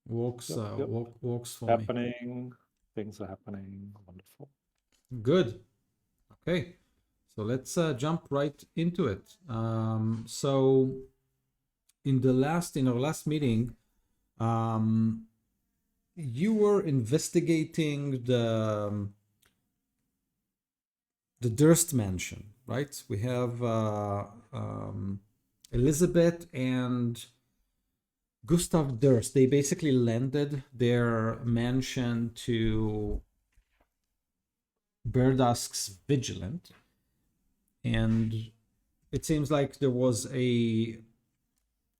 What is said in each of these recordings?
Works, Yep. works for me. Happening. Things are happening. Wonderful. Good. Okay. So let's jump right into it. So in our last meeting, um, you were investigating the Durst mansion, right? We have Elizabeth and Gustav Durst. They basically lended their mansion to Berdask's Vigilant, and it seems like there was an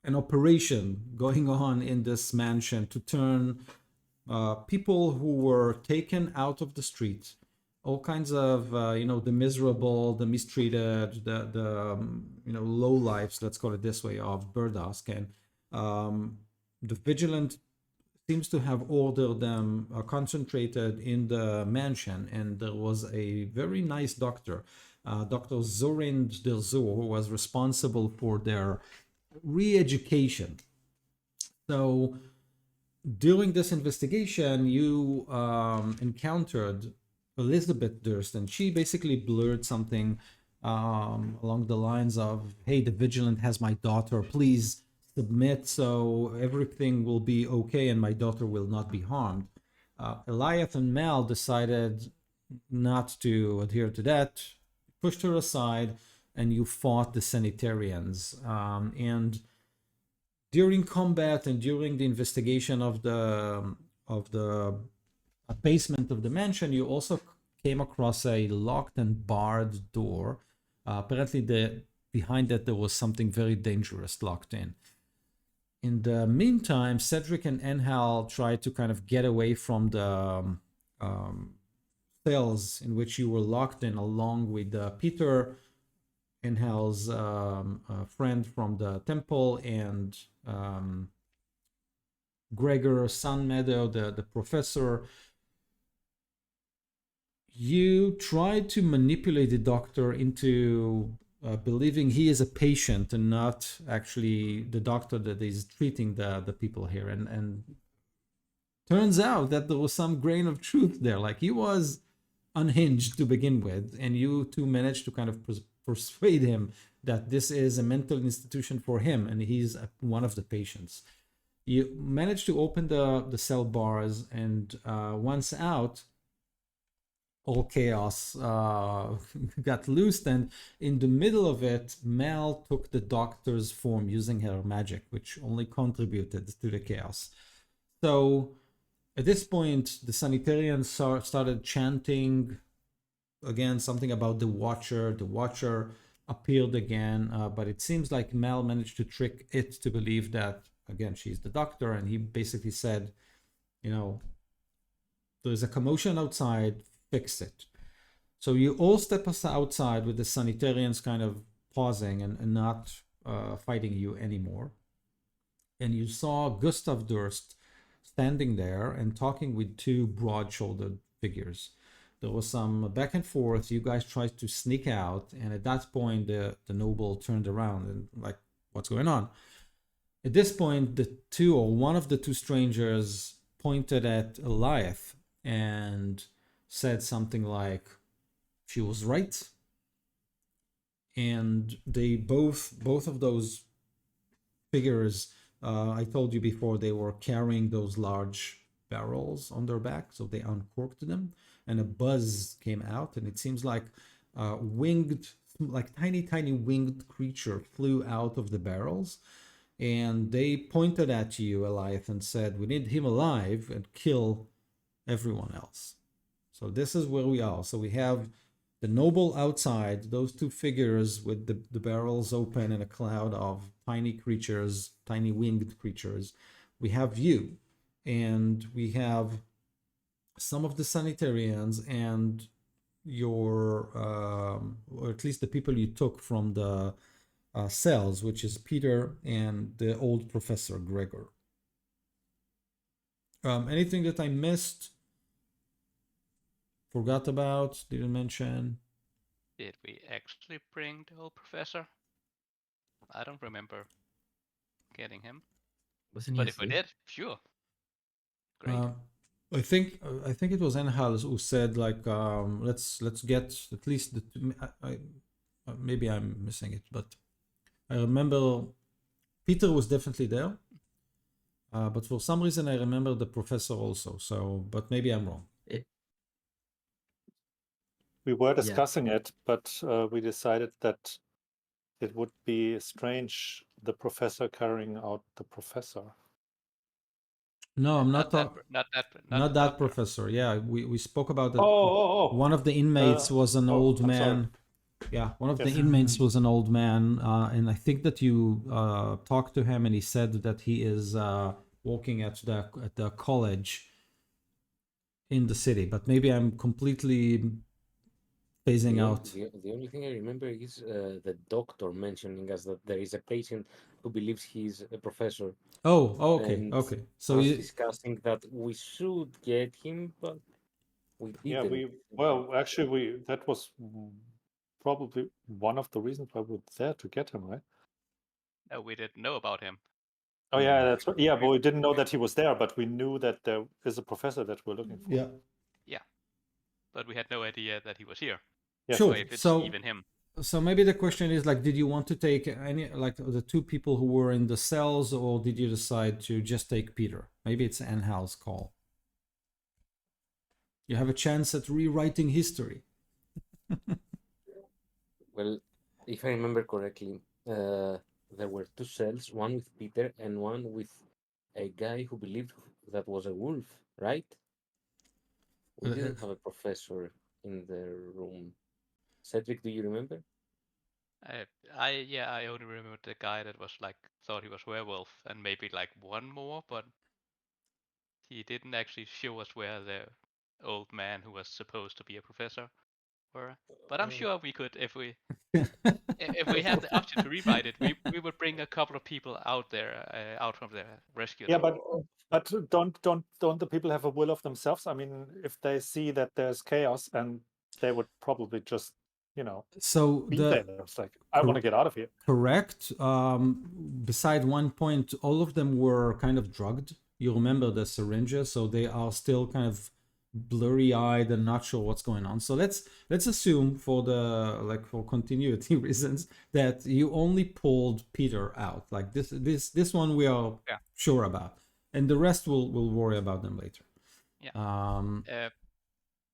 operation going on in this mansion to turn people who were taken out of the street, all kinds of the miserable, the mistreated, the low lives, let's call it this way, of Burdask, and the Vigilant seems to have ordered them concentrated in the mansion, and there was a very nice doctor, Dr. Zorin Delzur, who was responsible for their re-education. So during this investigation, you encountered Elizabeth Durst, and she basically blurred something along the lines of, "Hey, the Vigilant has my daughter. Please submit so everything will be okay and my daughter will not be harmed." Eliath and Mel decided not to adhere to that, pushed her aside, and you fought the Sanitarians. And during combat and during the investigation of the basement of the mansion, you also came across a locked and barred door. Apparently, behind that there was something very dangerous locked in. In the meantime, Cedric and Enhal tried to kind of get away from the cells in which you were locked in, along with Peter, Enhal's friend from the temple, and Gregor Sunmeadow, the professor. You try to manipulate the doctor into believing he is a patient and not actually the doctor that is treating the people here. And turns out that there was some grain of truth there. Like, he was unhinged to begin with, and you two managed to kind of persuade him that this is a mental institution for him and he's one of the patients. You managed to open the cell bars, and once out, all chaos got loosed, and in the middle of it, Mel took the doctor's form using her magic, which only contributed to the chaos. So at this point, the Sanitarians started chanting again something about the Watcher. The Watcher appeared again, but it seems like Mel managed to trick it to believe that, again, she's the doctor, and he basically said, there's a commotion outside, fix it. So you all step outside with the Sanitarians kind of pausing and not fighting you anymore. And you saw Gustav Durst standing there and talking with two broad-shouldered figures. There was some back and forth. You guys tried to sneak out, and at that point, the noble turned around and like, "What's going on?" At this point, the two, or one of the two strangers, pointed at Eliath and said something like, "She was right." And they both of those figures, I told you before, they were carrying those large barrels on their back, so they uncorked them, and a buzz came out, and it seems like winged, like tiny winged creature flew out of the barrels, and they pointed at you, Eliath, and said, "We need him alive and kill everyone else." So this is where we are. So we have the noble outside, those two figures with the barrels open in a cloud of tiny creatures, tiny winged creatures. We have you, and we have some of the Sanitarians and your, or at least the people you took from the cells, which is Peter and the old Professor Gregor. Anything that I missed, forgot about, didn't mention? Did we actually bring the old professor? I don't remember getting him. Wasn't he But if we asleep? did, sure. Great. I think it was Enhals who said like let's get at least maybe I'm missing it, but I remember Peter was definitely there, but for some reason I remember the professor also. So, but maybe I'm wrong. We were discussing it, but we decided that it would be strange, the professor carrying out the professor. No, I'm not not not the that doctor. professor. Yeah, we spoke about that. Oh. One of the inmates was an old I'm sorry. man. Yeah, one of the Yes. inmates was an old man, and I think that you talked to him, and he said that he is working at the college in the city. But maybe I'm completely phasing out. The only thing I remember is the doctor mentioning us that there is a patient who believes he's a professor. Okay, and okay. So was you, discussing that we should get him, but we didn't. Actually, that was probably one of the reasons why we were there to get him, right? No, we didn't know about him. Oh yeah, that's right. Yeah, but we didn't know that he was there, but we knew that there is a professor that we're looking for. yeah, But we had no idea that he was here. Yes. sure. Or if it's So even him. So maybe the question is like, did you want to take any like the two people who were in the cells, or did you decide to just take Peter? Maybe it's Anhal's call. You have a chance at rewriting history. Well, if I remember correctly, there were two cells, one with Peter and one with a guy who believed that was a wolf, right? We didn't have a professor in the room. Cedric, do you remember? I only remember the guy that was like thought he was werewolf, and maybe like one more, but he didn't actually show us where the old man who was supposed to be a professor were. But I'm sure we could if we have the option to rewrite it. We would bring a couple of people out there out from the rescue. Yeah, but don't the people have a will of themselves? I mean, if they see that there's chaos, and they would probably just, So be there. It's like, I want to get out of here. Correct. Beside one point, all of them were kind of drugged. You remember the syringes, so they are still kind of blurry-eyed and not sure what's going on. So let's assume for for continuity reasons that you only pulled Peter out. Like this one we are sure about, and the rest we'll worry about them later. Yeah.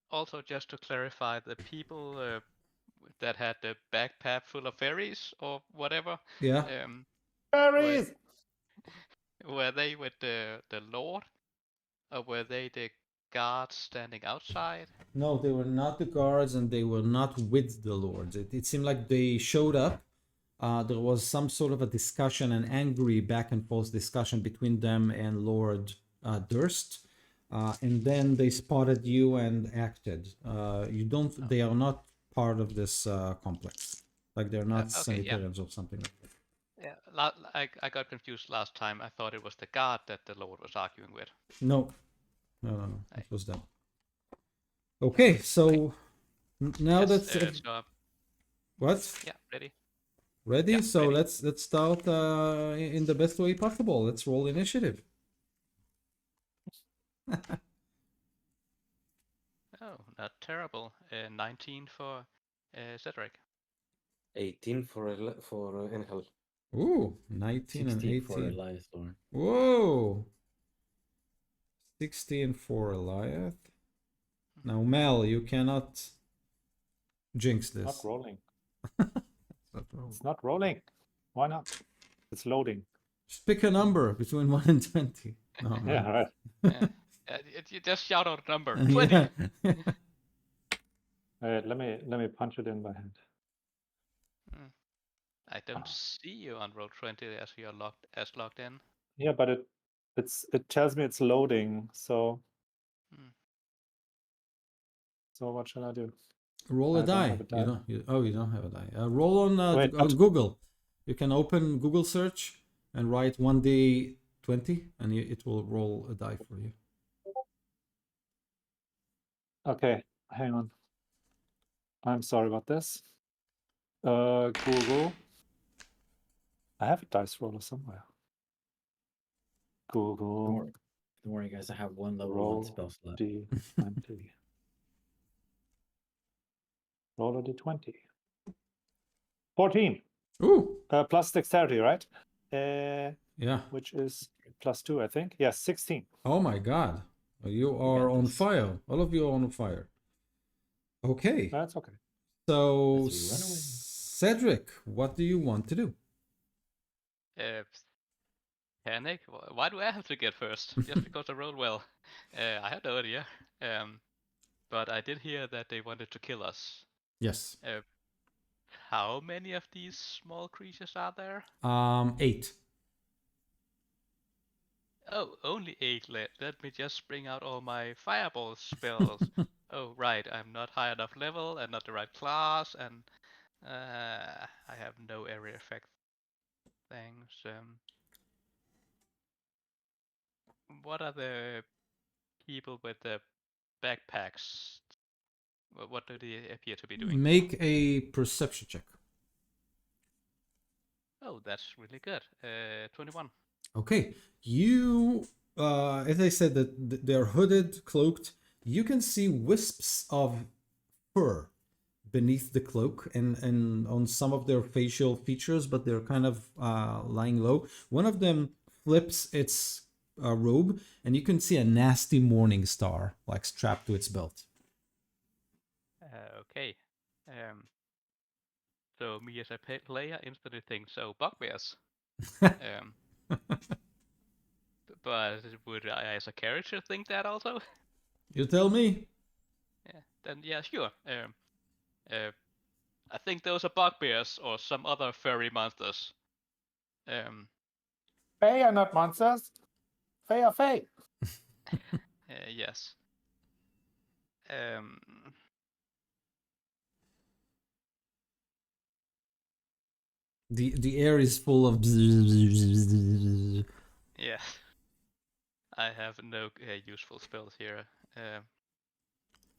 Also, just to clarify, the people that had the backpack full of fairies or whatever. Yeah. Fairies. Were they with the Lord, or were they the guards standing outside? No, they were not the guards, and they were not with the lords. It seemed like they showed up. There was some sort of a discussion, an angry back and forth discussion between them and Lord Durst, and then they spotted you and acted. You don't. They are not part of this complex. Like they're not sanitarians or something like that. Yeah, I got confused last time. I thought it was the guard that the Lord was arguing with. No. It was them. Okay, so now that's what? Yeah, ready. Ready? Yeah, so ready. let's start in the best way possible. Let's roll initiative. Oh, not terrible. 19 for Cedric. 18 for Engel. Ooh, 19 and 18 for Elias Thorn. Whoa. 16 for Eliath. Now, Mel, you cannot jinx this. Not rolling. Not rolling. It's not rolling. Why not? It's loading. Just pick a number between 1 and 20. No, Yeah, right. You just shout out a number. 20. Yeah. All right, let me punch it in by hand. I don't see you on roll 20 as you're logged in. Yeah, but it tells me it's loading. So so what shall I do? Roll a die. You don't have a die. Roll on Wait, Google. You can open Google search and write 1d20, and it will roll a die for you. Okay, hang on. I'm sorry about this. Google. I have a dice roller somewhere. Google. Don't worry, guess I have one level Roll 1 spell slot. D20. Roll a D20. 14. Ooh, Plus dexterity, right? yeah. Which is +2, I think. Yes, 16. Oh my God, you are got on this. fire. All of you are on fire. Okay, That's okay. so As we run away. Cedric, what do you want to do? Panic? Why do I have to get first? Just because I rolled well? I have no idea. But I did hear that they wanted to kill us. Yes. How many of these small creatures are there? 8. Oh, only 8. Let me just bring out all my fireball spells. Oh, right, I'm not high enough level and not the right class, and I have no area effect things. What are the people with the backpacks? What do they appear to be doing? Make a perception check. Oh, that's really good. 21. Okay, you, as I said, that they're hooded, cloaked. You can see wisps of fur beneath the cloak and on some of their facial features, but they're kind of lying low. One of them flips its robe, and you can see a nasty morning star like strapped to its belt. Okay. So me as a player instantly think, so bugbears. um, but would I as a character think that also? You tell me. Yeah. Then yeah, sure. I think those are bugbears or some other furry monsters. Fae are not monsters. Fae are fae. Yes. The air is full of. Yeah. I have no useful spells here.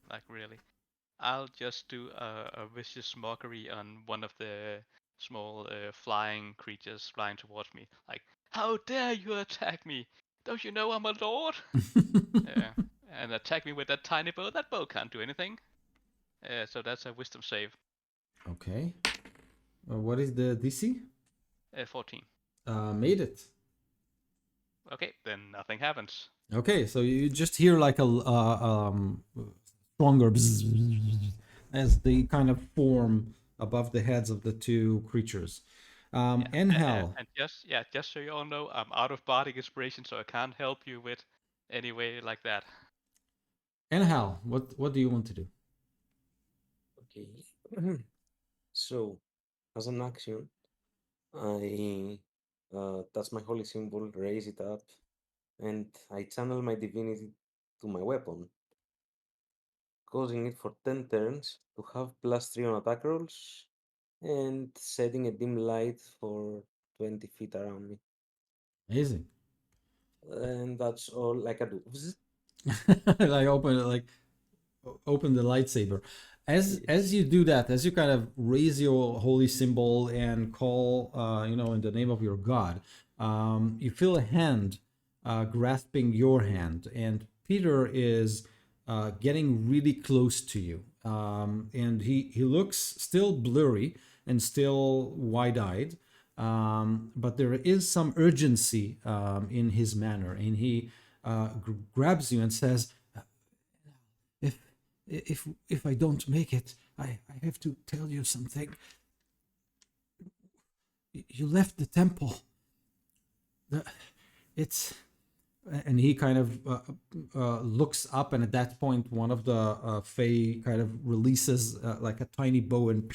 Like really. I'll just do a vicious mockery on one of the small flying creatures flying towards me. Like, how dare you attack me? Don't you know I'm a lord? And attack me with that tiny bow. That bow can't do anything. So that's a wisdom save. Okay. What is the DC? 14. Made it. Okay, then nothing happens. Okay, so you just hear like a stronger as they kind of form above the heads of the two creatures. And Hal. And just so you all know, I'm out of bardic inspiration, so I can't help you with any way like that. And Hal, what do you want to do? Okay. So, as an action, I touch my holy symbol, raise it up, and I channel my divinity to my weapon, causing it for 10 turns to have +3 on attack rolls, and setting a dim light for 20 feet around me. Amazing. And that's all I can do. Like open the lightsaber. As you do that, as you kind of raise your holy symbol and call, in the name of your god, you feel a hand grasping your hand, and Peter is getting really close to you, and he looks still blurry and still wide-eyed, but there is some urgency in his manner, and he grabs you and says, if I don't make it, I have to tell you something. You left the temple. And he kind of looks up, and at that point, one of the Fae kind of releases like a tiny bow and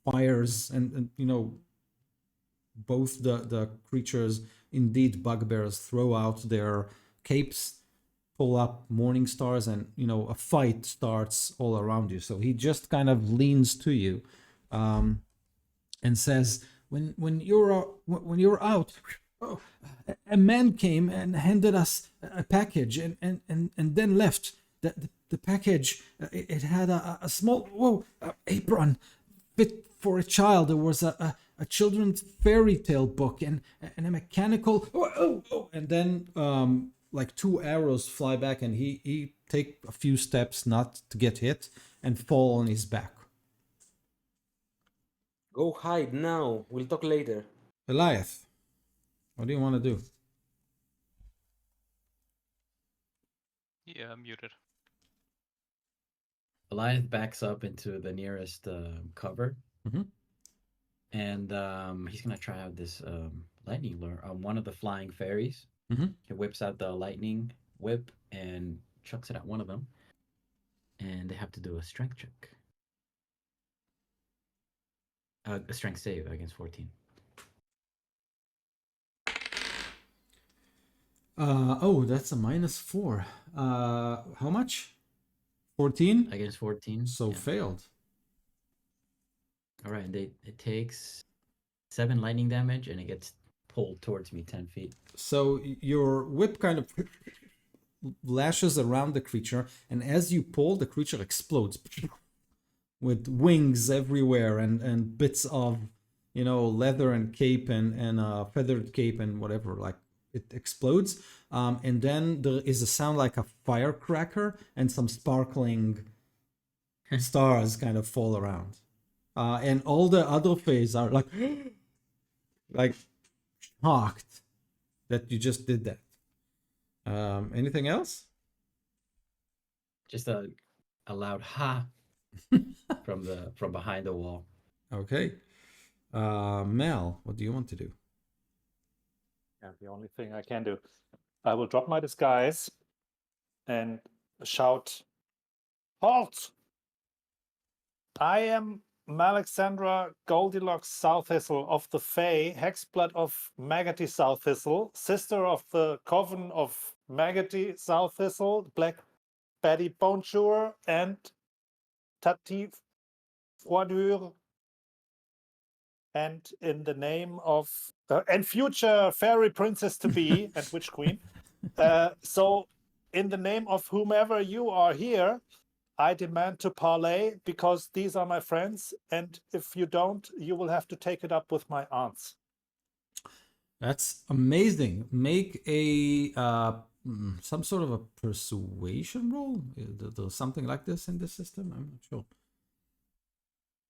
fires, and both the creatures, indeed bugbears, throw out their capes, pull up morning stars, and a fight starts all around you. So he just kind of leans to you and says, when you're out, a man came and handed us a package and then left. The package, it had a small apron fit for a child. There was a children's fairy tale book and a mechanical and then like 2 arrows fly back, and he take a few steps not to get hit and fall on his back. Go hide now. We'll talk later. Eliath, what do you want to do? Yeah, muted. Goliath backs up into the nearest cover, Mhm. and he's gonna try out this lightning lure on one of the flying fairies. Mhm. He whips out the lightning whip and chucks it at one of them, and they have to do a strength check. A strength save against 14. Oh, that's a -4. How much? 14. Against 14. So yeah. failed. All right, and it takes 7 lightning damage, and it gets pulled towards me 10 feet. So your whip kind of lashes around the creature, and as you pull, the creature explodes with wings everywhere and bits of, leather and cape and feathered cape and whatever. Like, it explodes, and then there is a sound like a firecracker, and some sparkling stars kind of fall around, and all the other fays are like shocked that you just did that. Anything else? Just a loud ha from behind the wall. Okay. Mel, what do you want to do? Yeah, the only thing I can do. I will drop my disguise and shout, "Halt! I am Malexandra Goldilocks Souththistle of the Fae, Hexblood of Maggoty Souththistle, sister of the Coven of Maggoty Souththistle, Black Betty Bonjour, and Tati Froidure. And in the name of and future fairy princess to be and witch queen. So in the name of whomever you are here, I demand to parley, because these are my friends, and if you don't, you will have to take it up with my aunts. That's amazing. Make a some sort of a persuasion roll. There's something like this in this system. I'm not sure.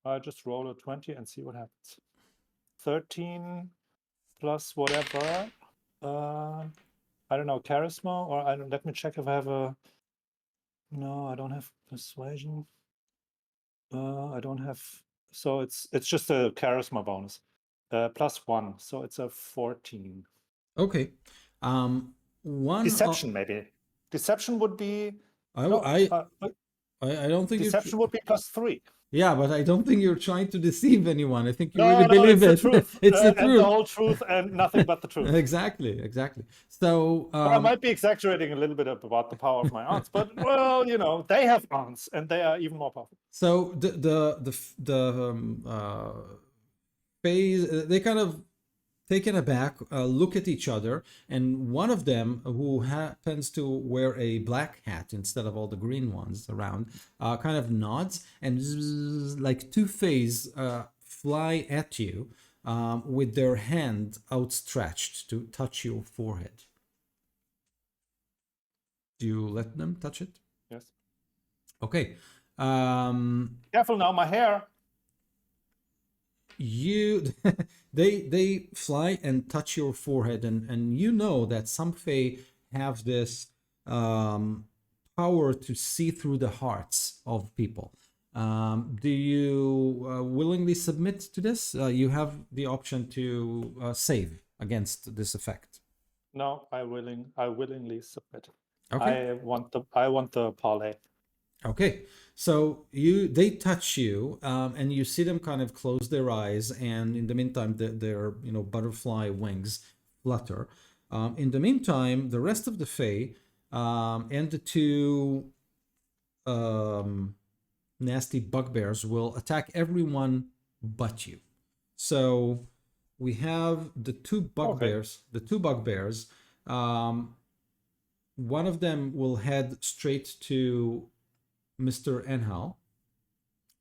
I just roll a 20 and see what happens. 13 plus whatever. I don't know, charisma, or I don't. Let me check if I have a. No, I don't have persuasion. I don't have. So it's just a charisma bonus, +1. So it's a 14. Okay. One Deception, maybe. Deception would be. I No, I don't think deception would be +3. Yeah, but I don't think you're trying to deceive anyone. I think you No, really no, believe it's it. the truth. It's the And truth. the whole truth and nothing but the truth. Exactly. So But I might be exaggerating a little bit about the power of my aunts, but well, they have aunts and they are even more powerful. so the phase, they kind of taken aback, look at each other, and one of them, who happens to wear a black hat instead of all the green ones around, kind of nods, and zzz, like 2 fays fly at you with their hand outstretched to touch your forehead. Do you let them touch it? Yes. Okay. Careful now, my hair. You they fly and touch your forehead, and you know that some fae have this power to see through the hearts of people. Do you willingly submit to this? You have the option to save against this effect. No, I willingly submit. Okay. I want the parlay. Okay, so they touch you, and you see them kind of close their eyes, and in the meantime, their butterfly wings flutter. In the meantime, the rest of the fae and the 2 nasty bugbears will attack everyone but you. So we have the 2 bugbears. Okay. The 2 bugbears. One of them will head straight to Mr. Enhal,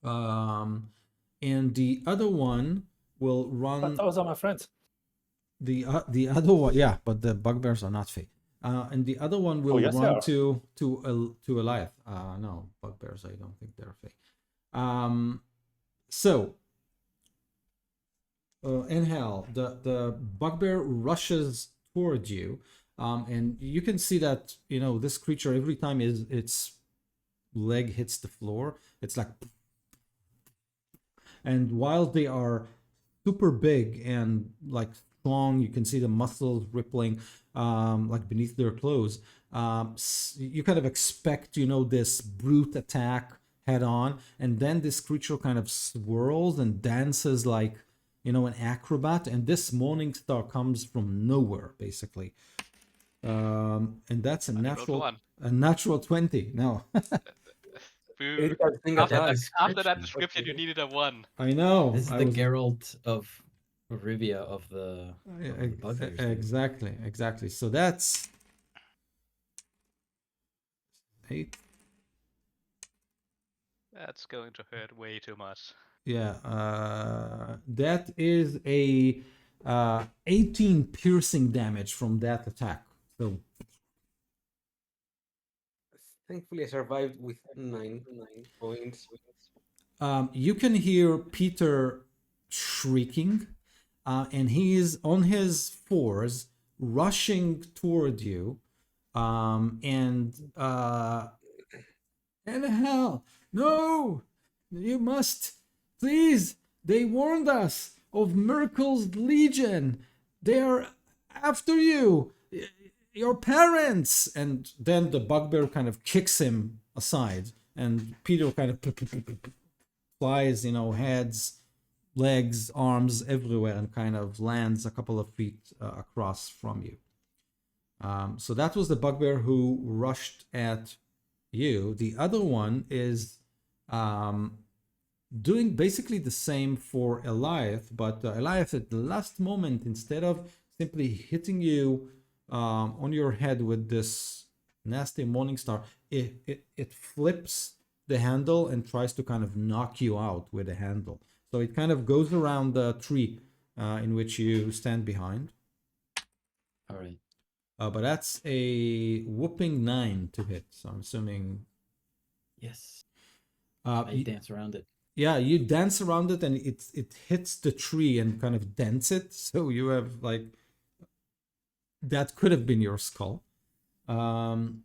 and the other one will run. But those are my friends. The other one, yeah, but the bugbears are not fae. and the other one will yes, they run are. to Eliath. No, bugbears. I don't think they're fake. So, in hell, the bugbear rushes toward you, and you can see that this creature every time its leg hits the floor, it's like, and while they are super big and like strong, you can see the muscles rippling like beneath their clothes. You kind of expect this brute attack head on, and then this creature kind of swirls and dances like an acrobat, and this morning star comes from nowhere basically. And that's a Natural natural 20. No. Boo. Critical thing After attack. that description, you Okay. needed a 1. I know. This is I the was Geralt of Rivia of the bugbears. dude. exactly. So that's 8. That's going to hurt way too much. Yeah, that is a 18 piercing damage from that attack. So Thankfully, I survived with 9 points. you can hear Peter shrieking, and he is on his fours, rushing toward you, and hell, no, you must, please. They warned us of Merkel's Legion. They are after you, your parents. And then the bugbear kind of kicks him aside, and Peter kind of flies, heads, legs, arms everywhere, and kind of lands a couple of feet across from you. So that was the bugbear who rushed at you. The other one is doing basically the same for Eliath, but Eliath at the last moment, instead of simply hitting you on your head with this nasty morning star, it flips the handle and tries to kind of knock you out with the handle. So it kind of goes around the tree in which you stand behind. All right. But that's a whooping 9 to hit. So I'm assuming. Yes. Uh, I dance around it. Yeah, you dance around it and it hits the tree and kind of dents it. So you have like, that could have been your skull. In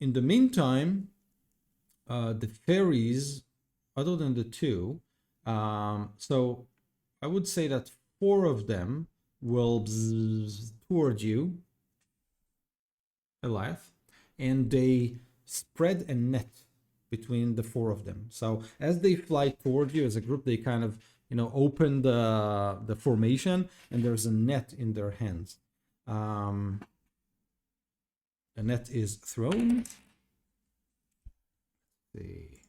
the meantime, the fairies, other than the 2, so I would say that 4 of them will bzz toward you, Eliath, and they spread a net between the 4 of them. So as they fly toward you as a group, they kind of open the formation, and there's a net in their hands. The net is thrown. Let's see.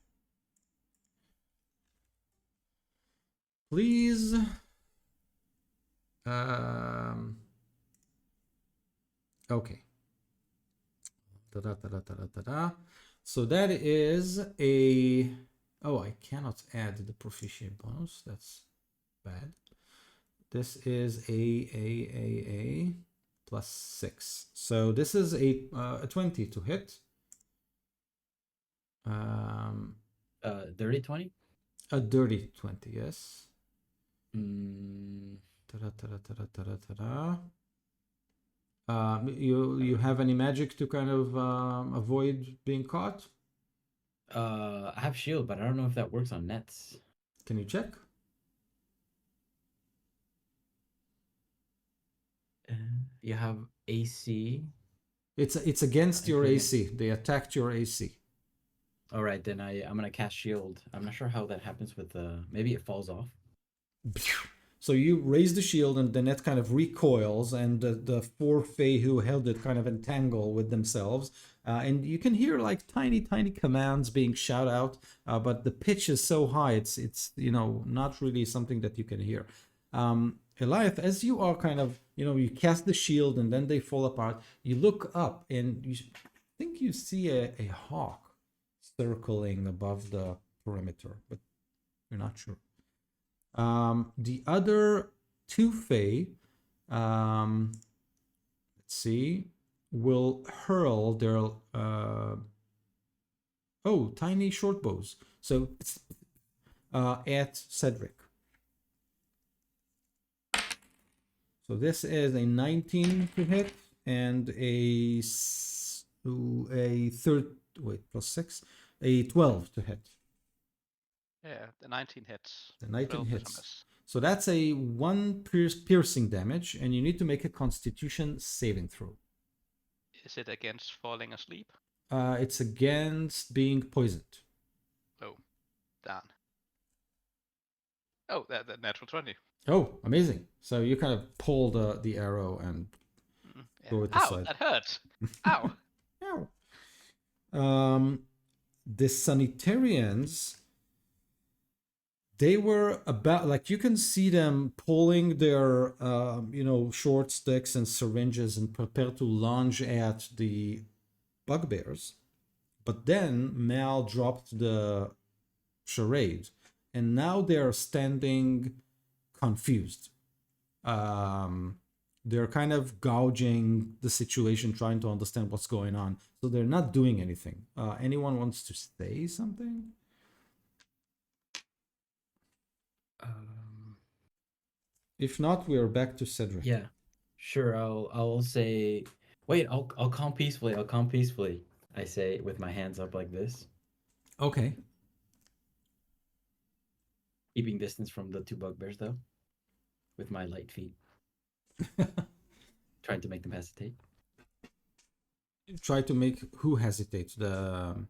Please. Okay. So that is a. Oh, I cannot add the proficient bonus. That's bad. This is a plus 6. So this is a 20 to hit. Dirty 20? A dirty 20, yes. Mm, You have any magic to kind of avoid being caught? I have shield, but I don't know if that works on nets. Can you check? You have AC. It's against your Okay. AC. They attacked your AC. All right, then I'm gonna cast shield. I'm not sure how that happens with maybe it falls off. So you raise the shield, and the net kind of recoils, and the 4 Fae who held it kind of entangle with themselves. And you can hear like tiny commands being shouted out, but the pitch is so high, it's not really something that you can hear. Eliath, as you are kind of, you cast the shield and then they fall apart, you look up and you think you see a hawk circling above the perimeter, but you're not sure. The other 2 Fae, let's see, will hurl their tiny short bows. So it's at Cedric. So this is a 19 to hit and a a 12 to hit. Yeah, the 19 hits. The 19 12 is a hits. miss. So that's a 1 piercing damage, and you need to make a Constitution saving throw. Is it against falling asleep? It's against being poisoned. Oh, darn. Oh, that natural 20. Oh, amazing! So you kind of pull the arrow and Yeah. go with the Ow, side. that hurts. Ow. Ow. The sanitarians, they were about, like, you can see them pulling their short sticks and syringes and prepare to lunge at the bugbears. But then Mal dropped the charade, and now they're standing confused. They're kind of gouging the situation, trying to understand what's going on. So they're not doing anything. Anyone wants to say something? If not, we are back to Cedric. Yeah, sure. I'll say. Wait, I'll calm peacefully. I'll calm peacefully. I say with my hands up like this, Okay. keeping distance from the two bugbears though, with my light feet, trying to make them hesitate. Try to make who hesitate? The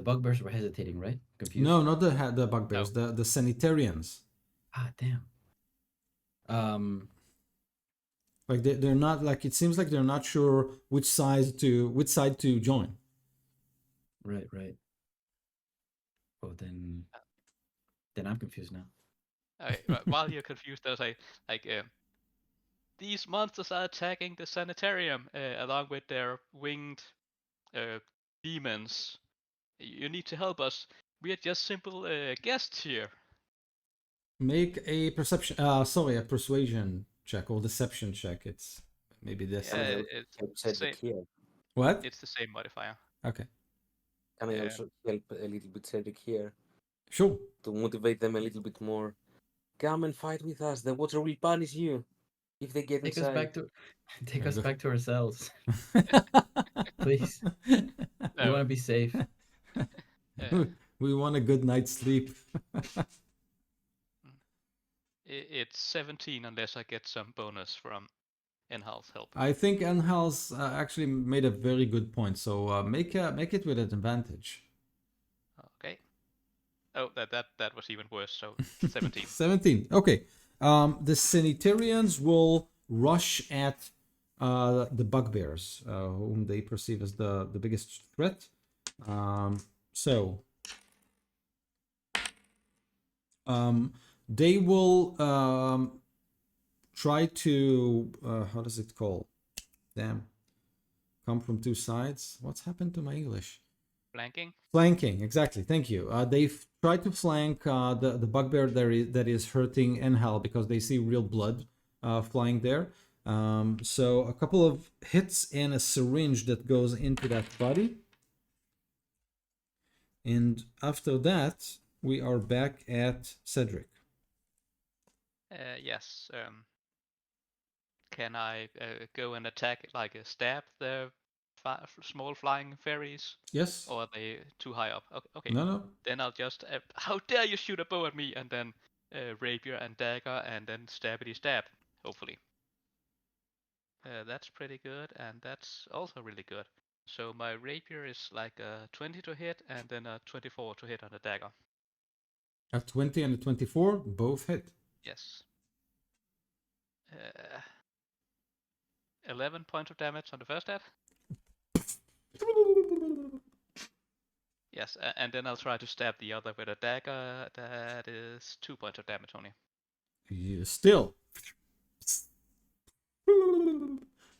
bugbears were hesitating, right? Confused. No, not the bugbears. No. The sanitarians. Ah, damn. Like they're not, like, it seems like they're not sure which side to join. Right. Oh, then I'm confused now. Okay, while you're confused, there's these monsters are attacking the sanitarium along with their winged demons. You need to help us. We are just simple guests here. Make a persuasion check or deception check. It's maybe this. Yeah, Help it's Cedric same. here. What? It's the same modifier. Okay. Can I Yeah. also help a little bit Cedric here Sure. to motivate them a little bit more? Come and fight with us. The water will punish you if they get Take inside. us back to ourselves, please. We No, want to be safe. We want a good night's sleep. it's 17 unless I get some bonus from Enhal's help. I think Enhal's actually made a very good point. So make it with an advantage. Okay. Oh, that was even worse. So 17. 17. Okay. The sanitarians will rush at the bugbears, whom they perceive as the biggest threat. They will try to how does it call? Damn. Come from two sides. What's happened to my English? Flanking? Flanking, exactly. Thank you. They've tried to flank the bugbear that is hurting Enhal because they see real blood flying there. So a couple of hits and a syringe that goes into that body. And after that, we are back at Cedric. Yes. Can I go and attack, stab the small flying fairies? Yes? Or are they too high up? Okay. No. Then I'll just, how dare you shoot a bow at me, and then rapier and dagger, and then stabbity stab, hopefully. That's pretty good, and that's also really good. So my rapier is like a 20 to hit, and then a 24 to hit on the dagger. A 20 and a 24, both hit. Yes. 11 points of damage on the first hit. Yes, and then I'll try to stab the other with a dagger. That is 2 points of damage only. You still.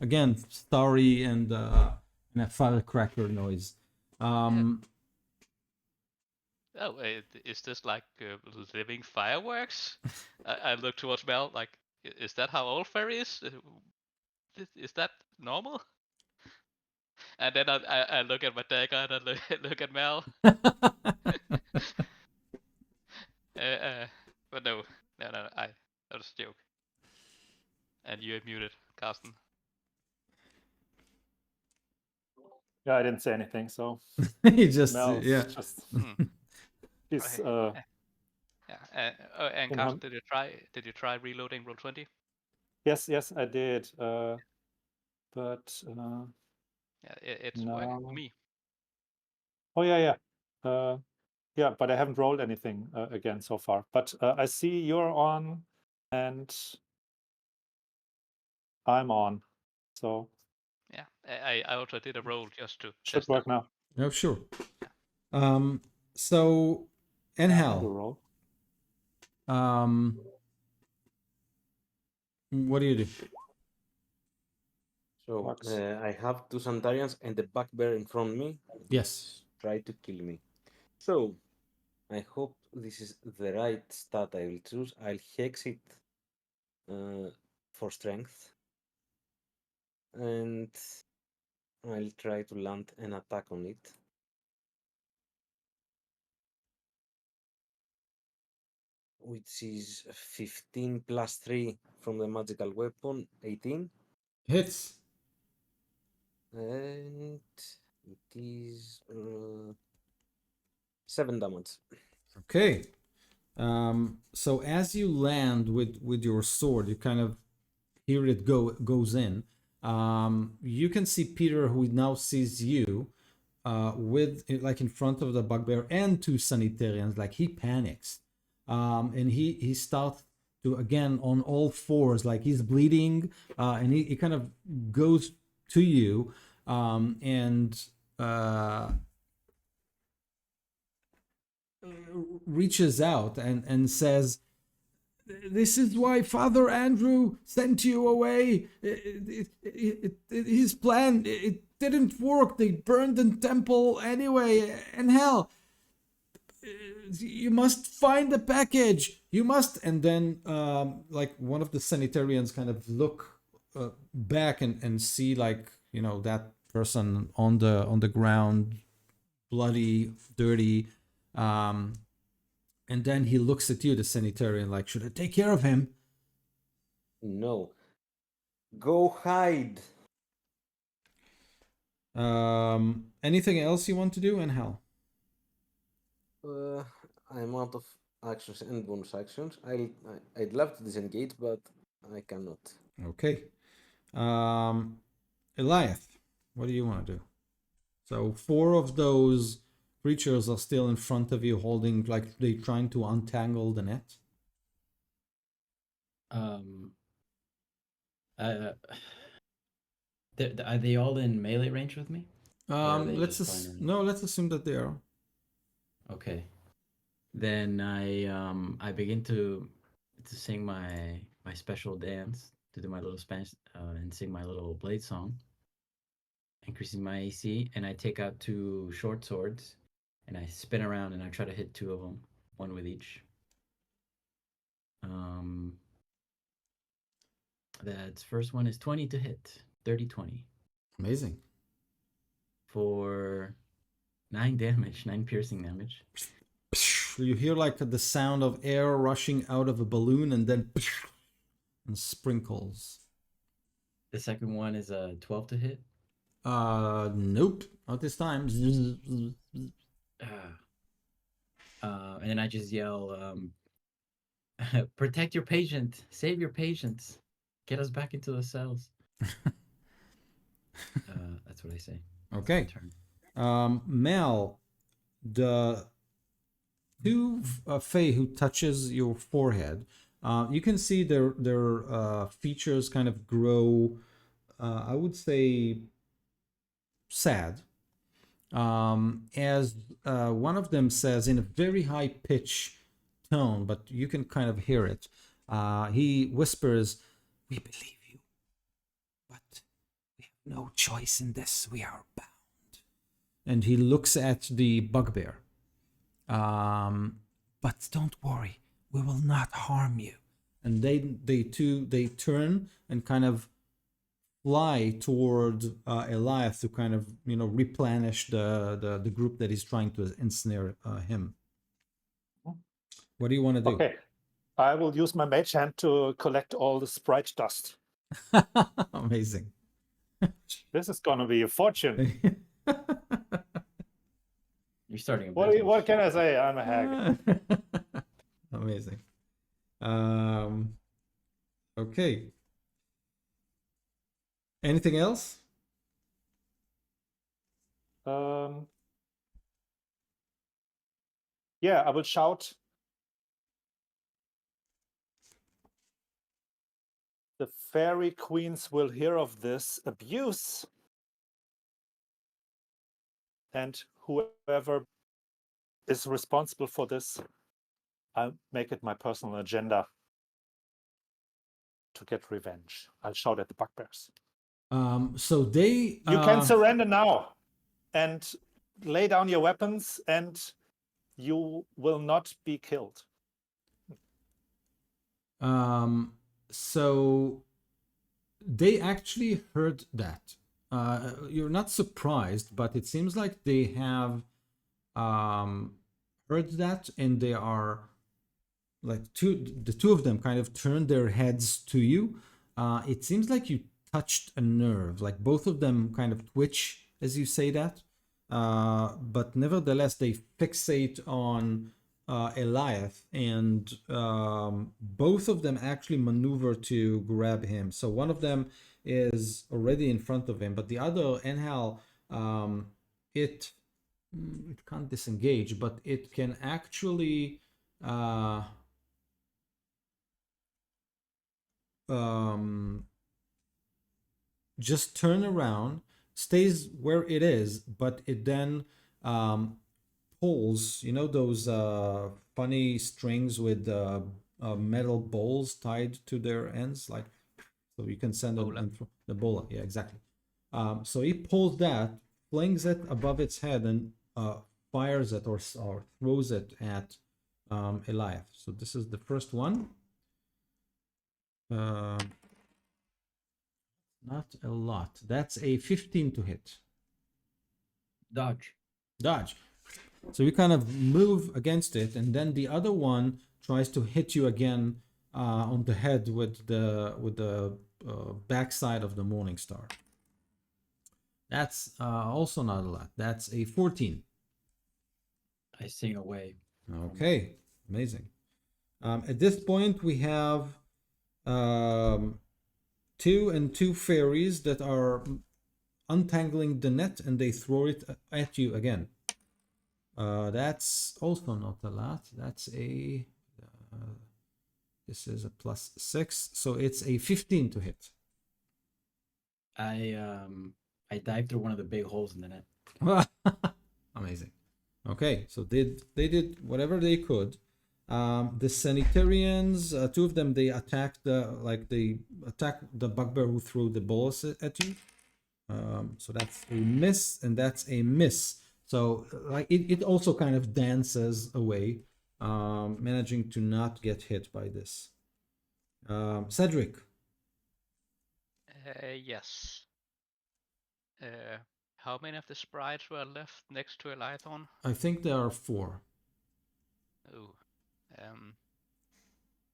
Again, starry and a firecracker noise. Oh, is this like living fireworks? I look towards Mel, like, is that how all fairies Is that normal? And then I look at my dagger and I look at Mel. But no, that was a joke. And you're muted, Carsten. Yeah, I didn't say anything. So He just Mel's yeah. just Hmm. he's Okay. Yeah. And in Carsten, her- did you try reloading Roll20? yes, I did. But Yeah, it's working for no. me. Oh yeah. Yeah, but I haven't rolled anything again so far. But I see you're on, and I'm on. So Yeah, I also did a roll just to should test work it. now. Oh, sure. Yeah. So, I'll do Angel, roll. what do you do? So Works. I have two Santarians and the bugbear in front of me. Yes. Try to kill me. So I hope this is the right stat I will choose. I'll hex it for strength. And I'll try to land an attack on it. Which is 15 plus 3 from the magical weapon, 18. Hits. And it is 7 damage. Okay. So as you land with your sword, you kind of hear it goes in. You can see Peter, who now sees you, with like in front of the bugbear and two sanitarians. Like he panics, and he starts to again on all fours, like he's bleeding, and he kind of goes to you, and reaches out and says, "This is why Father Andrew sent you away. His plan, it didn't work. They burned the temple anyway. And hell, you must find the package. You must." And then, like one of the sanitarians kind of look back and see, like, you know, that person on the ground, bloody, dirty. And then he looks at you, the sanitarian, like, "Should I take care of him?" No. Go hide. Anything else you want to do, and how? I'm out of actions and bonus actions. I'd love to disengage, but I cannot. Okay. Eliath, what do you want to do? So 4 of those creatures are still in front of you, holding, like they trying to untangle the net. Are they all in melee range with me? Or are they Let's just flying around? no, let's assume that they are. Okay. Then I begin to sing my special dance, to do my little Spanish and sing my little blade song, increasing my AC, and I take out 2 short swords and I spin around and I try to hit 2 of them, one with each. That first one is 20 to hit, 30-20 Amazing. for 9 damage, 9 piercing damage. You hear like the sound of air rushing out of a balloon, and then and sprinkles. The second one is a 12 to hit. Nope, not this time. And then I just yell, protect your patient, save your patients, get us back into the cells. That's what I say. Okay. Mel, the 2 Fae who touches your forehead, you can see their features kind of grow, I would say, sad. As one of them says in a very high pitch tone, but you can kind of hear it. He whispers, "We believe you, but we have no choice in this. We are bound." And he looks at the bugbear. "But don't worry, we will not harm you." And they turn and kind of fly toward Elias to kind of replenish the group that is trying to ensnare him. What do you want to do? Okay. I will use my mage hand to collect all the sprite dust. Amazing. This is gonna be a fortune. You're starting a What business. can I say? I'm a hag. Amazing. Okay. Anything else? Yeah, I will shout. The fairy queens will hear of this abuse, and whoever is responsible for this, I'll make it my personal agenda to get revenge. I'll shout at the bugbears. So they You can surrender now and lay down your weapons, and you will not be killed. So they actually heard that. You're not surprised, but it seems like they have heard that, and they are like the two of them kind of turned their heads to you. It seems like you touched a nerve, like both of them kind of twitch as you say that. But nevertheless, they fixate on Eliath, and both of them actually maneuver to grab him. So one of them is already in front of him, but the other, Enhal, it can't disengage, but it can actually just turn around, stays where it is, but it then pulls, those funny strings with metal balls tied to their ends, like so you can send the bola. Yeah, exactly. So he pulls that, flings it above its head, and fires it or throws it at Eliath. So this is the first one. Not a lot. That's a 15 to hit. Dodge. So you kind of move against it, and then the other one tries to hit you again on the head with the backside of the Morning Star. That's also not a lot. That's a 14. I sing away. Okay, amazing. At this point, we have 2 and 2 fairies that are untangling the net, and they throw it at you again. That's also not a lot. That's a this is a +6, so it's a 15 to hit. I dive through one of the big holes in the net. Amazing. Okay, so they did whatever they could. The sanitarians, 2 of them, they attacked the bugbear who threw the bullets at you. So that's a miss, and that's a miss. So like it also kind of dances away, managing to not get hit by this. Cedric. Yes. How many of the sprites were left next to Elython? I think there are 4. Oh.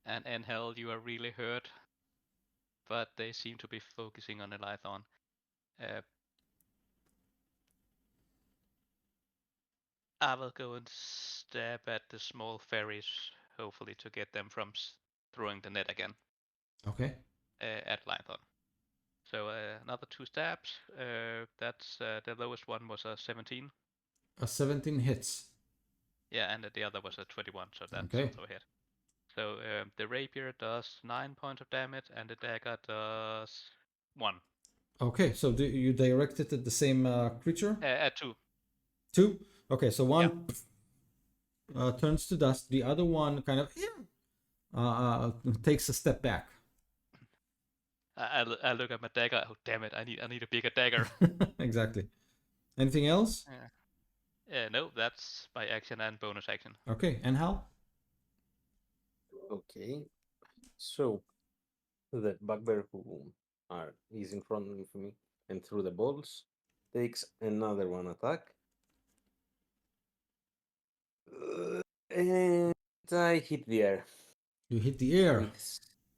And hell, you are really hurt. But they seem to be focusing on Elython. I will go and stab at the small fairies, hopefully to get them from throwing the net again. Okay. At Elython. So another 2 stabs. That's the lowest one was a 17. A 17 hits. Yeah, and the other was a 21, so that's Okay. also a hit. So the rapier does 9 points of damage, and the dagger does 1. Okay, so do you direct it at the same creature? At 2. 2? Okay, so one turns to dust. The other one kind of takes a step back. I look at my dagger. Oh damn it! I need a bigger dagger. Exactly. Anything else? No, that's my action and bonus action. Okay, and Hal? Okay. So, the bugbear who is in front of me and through the balls. Takes another one attack. And I hit the air You hit the air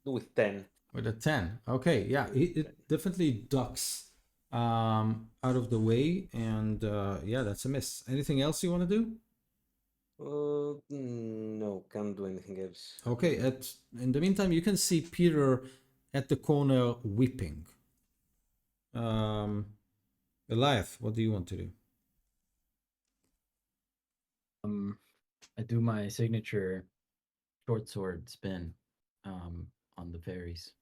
with 10. with a 10. Okay, yeah, it definitely ducks out of the way, and yeah, that's a miss. Anything else you want to do? No, can't do anything else. Okay, in the meantime, you can see Peter at the corner weeping. Eliath, what do you want to do? I do my signature short sword spin on the fairies.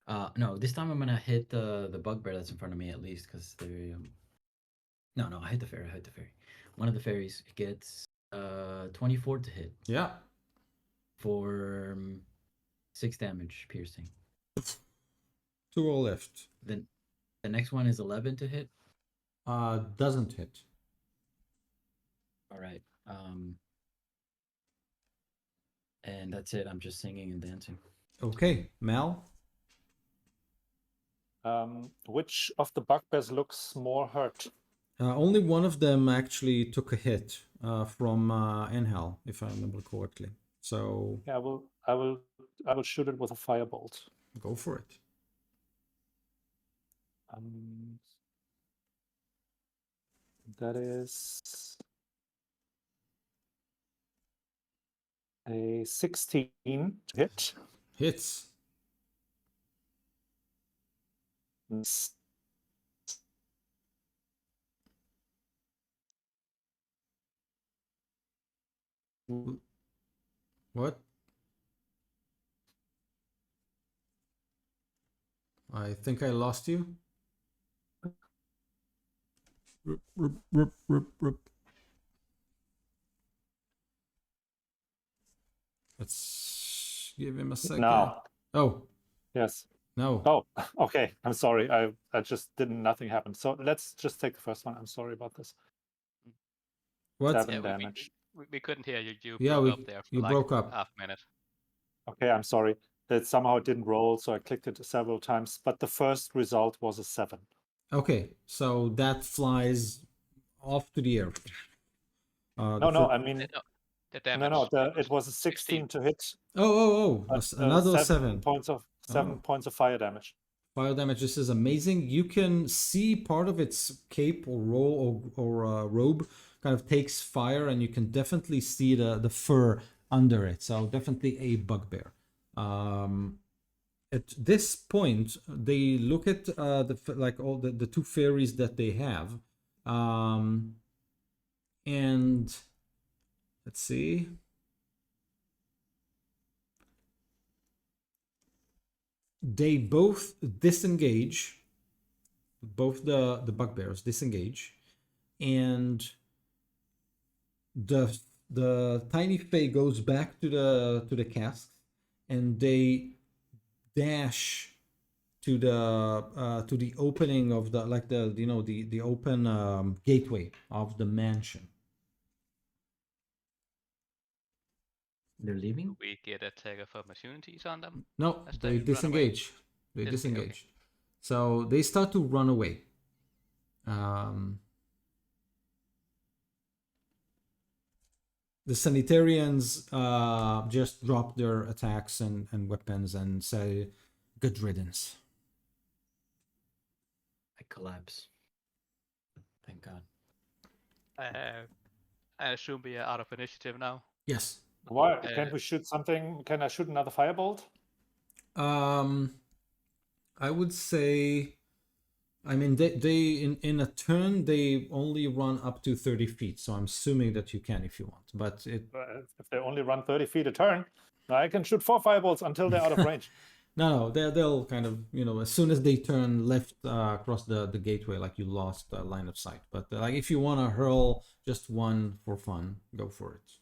No, this time I'm gonna hit the bugbear that's in front of me at least, because they no, I hit the fairy. One of the fairies gets 24 to hit Yeah, for 6 damage piercing. 2 all left. Then the next one is 11 to hit. Doesn't hit. All right. And that's it. I'm just singing and dancing. Okay, Mal. Which of the bugbears looks more hurt? Only one of them actually took a hit from Enhal, if I remember correctly. So Yeah, I will shoot it with a firebolt. go for it. That is a 16 to hit. Hits. What? I think I lost you. Let's give him a second. Now. Oh, Yes. no. Oh, okay. I'm sorry. I just nothing happened. So let's just take the first one. I'm sorry about this. What? 7 Yeah, damage. we couldn't hear you. You Yeah, broke up there for you like broke up. half a minute. Okay, I'm sorry. That somehow it didn't roll, so I clicked it several times. But the first result was a 7. Okay, so that flies off to the air. No, I mean, No, the damage. it was a 16 to hit. Another 7. 7 points of fire damage. Fire damage. This is amazing. You can see part of its cape or robe or robe kind of takes fire, and you can definitely see the fur under it. So definitely a bugbear. At this point, they look at all the 2 fairies that they have, and let's see. They both disengage. Both the bugbears disengage, and the tiny fae goes back to the cask, and they dash to the opening of the open gateway of the mansion. They're leaving? We get attack of opportunities on them. No, As they they run away? disengage. They Disengage, okay. disengage. So they start to run away. The sanitarians just drop their attacks and weapons and say, "Good riddance." I collapse. Thank God. I assume we are out of initiative now. Yes. Why can't we shoot something? Can I shoot another firebolt? I would say, I mean, they in a turn they only run up to 30 feet, so I'm assuming that you can if you want. But If they only run 30 feet a turn, I can shoot 4 firebolts until they're out of range. No, they'll kind of, as soon as they turn left across the gateway, like you lost line of sight. But like if you want to hurl just one for fun, go for it.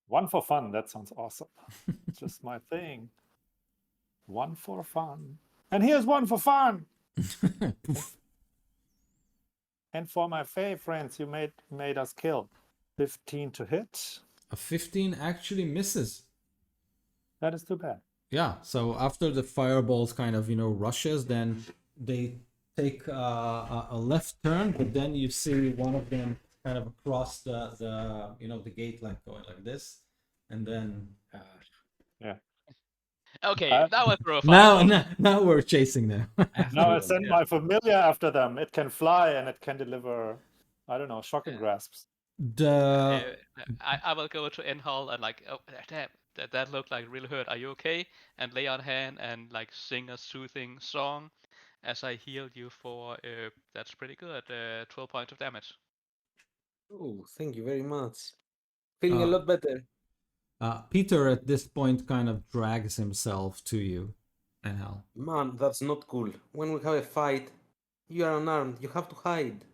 1 for fun. That sounds awesome. It's just my thing. 1 for fun. And here's 1 for fun. And for my fae friends, you made us kill. 15 to hit. A 15 actually misses. That is too bad. Yeah, so after the fireballs kind of rushes, then they take a left turn, but then you see one of them kind of across the gate, like going like this, and then Yeah. Okay, now I throw a now fireball. now we're chasing them. Now I After send my familiar after them. It can fly and it can deliver, I don't know, shocking grasps. the I will go to Enhal and like, oh damn, that looked like really hurt. Are you okay? And lay on hand and like sing a soothing song as I heal you for that's pretty good. 12 points of damage. Oh, thank you very much. Feeling a Uh, lot better. Peter at this point kind of drags himself to you, and Hal. Man, that's not cool. When we have a fight, you are unarmed. You have to hide.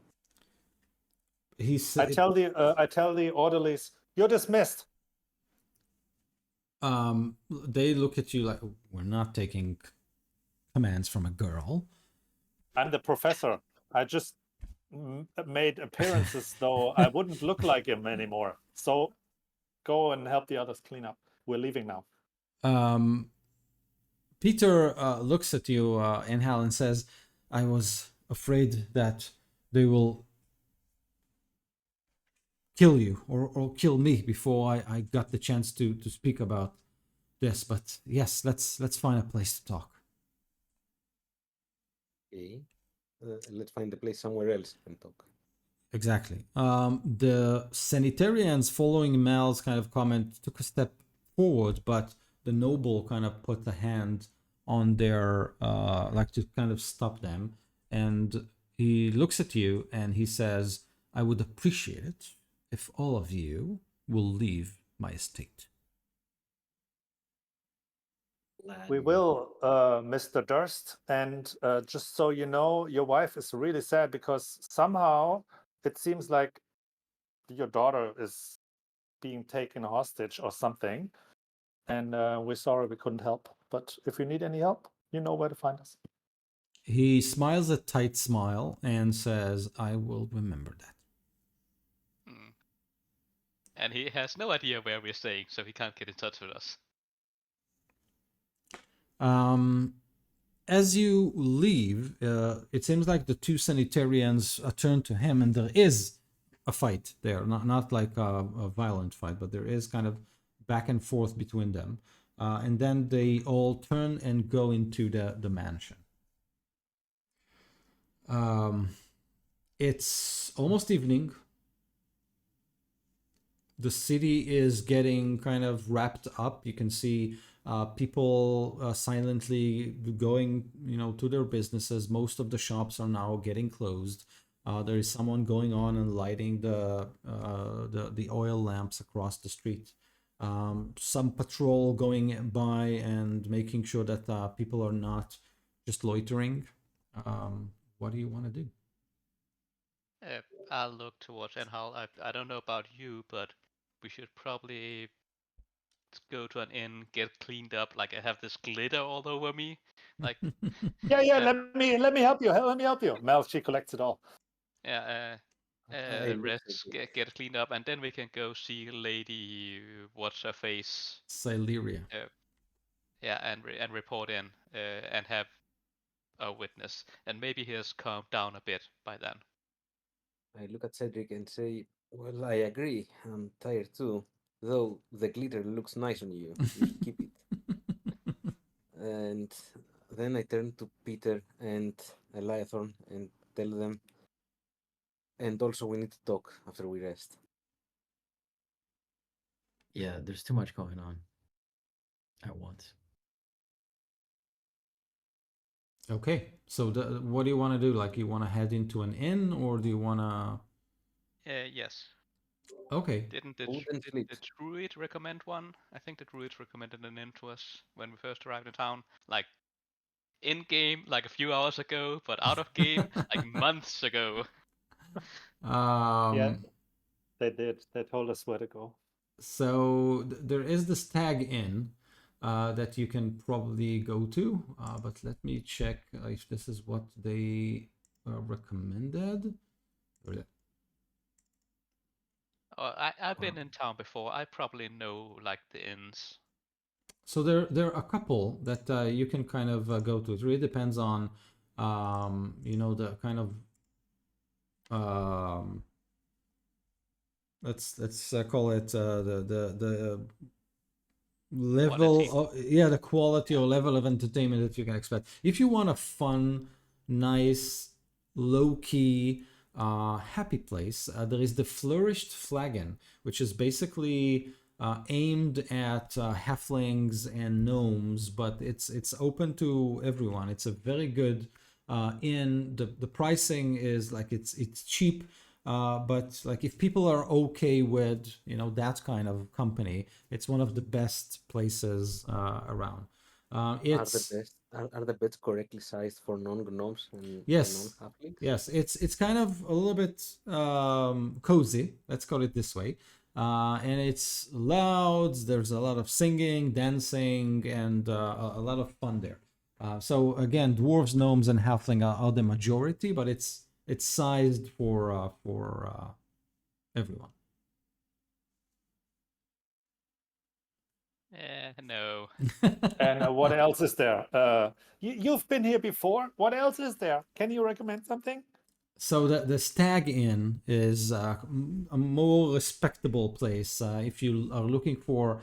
He's I tell the orderlies, you're dismissed. they look at you like, we're not taking commands from a girl. I'm the professor. I just made appearances though I wouldn't look like him anymore. So go and help the others clean up. We're leaving now. Peter looks at you, Hal, and says, I was afraid that they will kill you or kill me before I got the chance to speak about this. But yes, let's find a place to talk. Okay. Let's find a place somewhere else and talk. Exactly. The sanitarians, following Mal's kind of comment, took a step forward, but the noble kind of put a hand on their, like to kind of stop them. And he looks at you and he says, I would appreciate it if all of you will leave my estate. We will, Mr. Durst. And just so you know, your wife is really sad because somehow it seems like your daughter is being taken hostage or something. And we're sorry we couldn't help. But if you need any help, you know where to find us. He smiles a tight smile and says, I will remember that. And he has no idea where we're staying, so he can't get in touch with us. As you leave, it seems like the two sanitarians turn to him, and there is a fight there. Not like a violent fight, but there is kind of back and forth between them. And then they all turn and go into the mansion. It's almost evening. The city is getting kind of wrapped up. You can see people silently going, to their businesses. Most of the shops are now getting closed. There is someone going on and lighting the oil lamps across the street. Some patrol going by and making sure that people are not just loitering. What do you want to do? I'll look towards Enhal. I don't know about you, but we should probably go to an inn, get cleaned up. Like I have this glitter all over me. Like Yeah. Let me help you. Let me help you. Mel, she collects it all. yeah, I look rest, at it. get cleaned up, and then we can go see Lady what's her face. Sileria. Yeah, and report in and have a witness, and maybe he has calmed down a bit by then. I look at Cedric and say, well, I agree. I'm tired too. Though the glitter looks nice on you. You should keep it. And then I turn to Peter and Eliathorn and tell them, and also we need to talk after we rest. Yeah, there's too much going on at once. Okay, so what do you want to do? Like, you want to head into an inn, or do you want to? Yes. Okay. Didn't Food and the sleep. druid recommend one? I think the druid recommended an inn to us when we first arrived in town. Like in game, like a few hours ago, but out of game, like months ago. Yeah, they did. They told us where to go. So there is the Stag Inn that you can probably go to, but let me check if this is what they recommended. Oh, I've been in town before. I probably know like the inns. So there are a couple that you can kind of go to. It really depends on, the kind of let's call it the level the quality or level of entertainment that you can expect. If you want a fun, nice, low-key, happy place, there is the Flourished Flagon, which is basically aimed at halflings and gnomes, but it's open to everyone. It's a very good inn. The pricing is like it's cheap. But like if people are okay with that kind of company, it's one of the best places around. It's are the beds correctly sized for non-gnomes and yes, non-halflings? yes. It's kind of a little bit cozy. Let's call it this way. And it's loud. There's a lot of singing, dancing, and a lot of fun there. So again, dwarves, gnomes, and halfling are the majority, but it's sized for everyone. No. And what else is there? You've been here before. What else is there? Can you recommend something? So the Stag Inn is a more respectable place. If you are looking for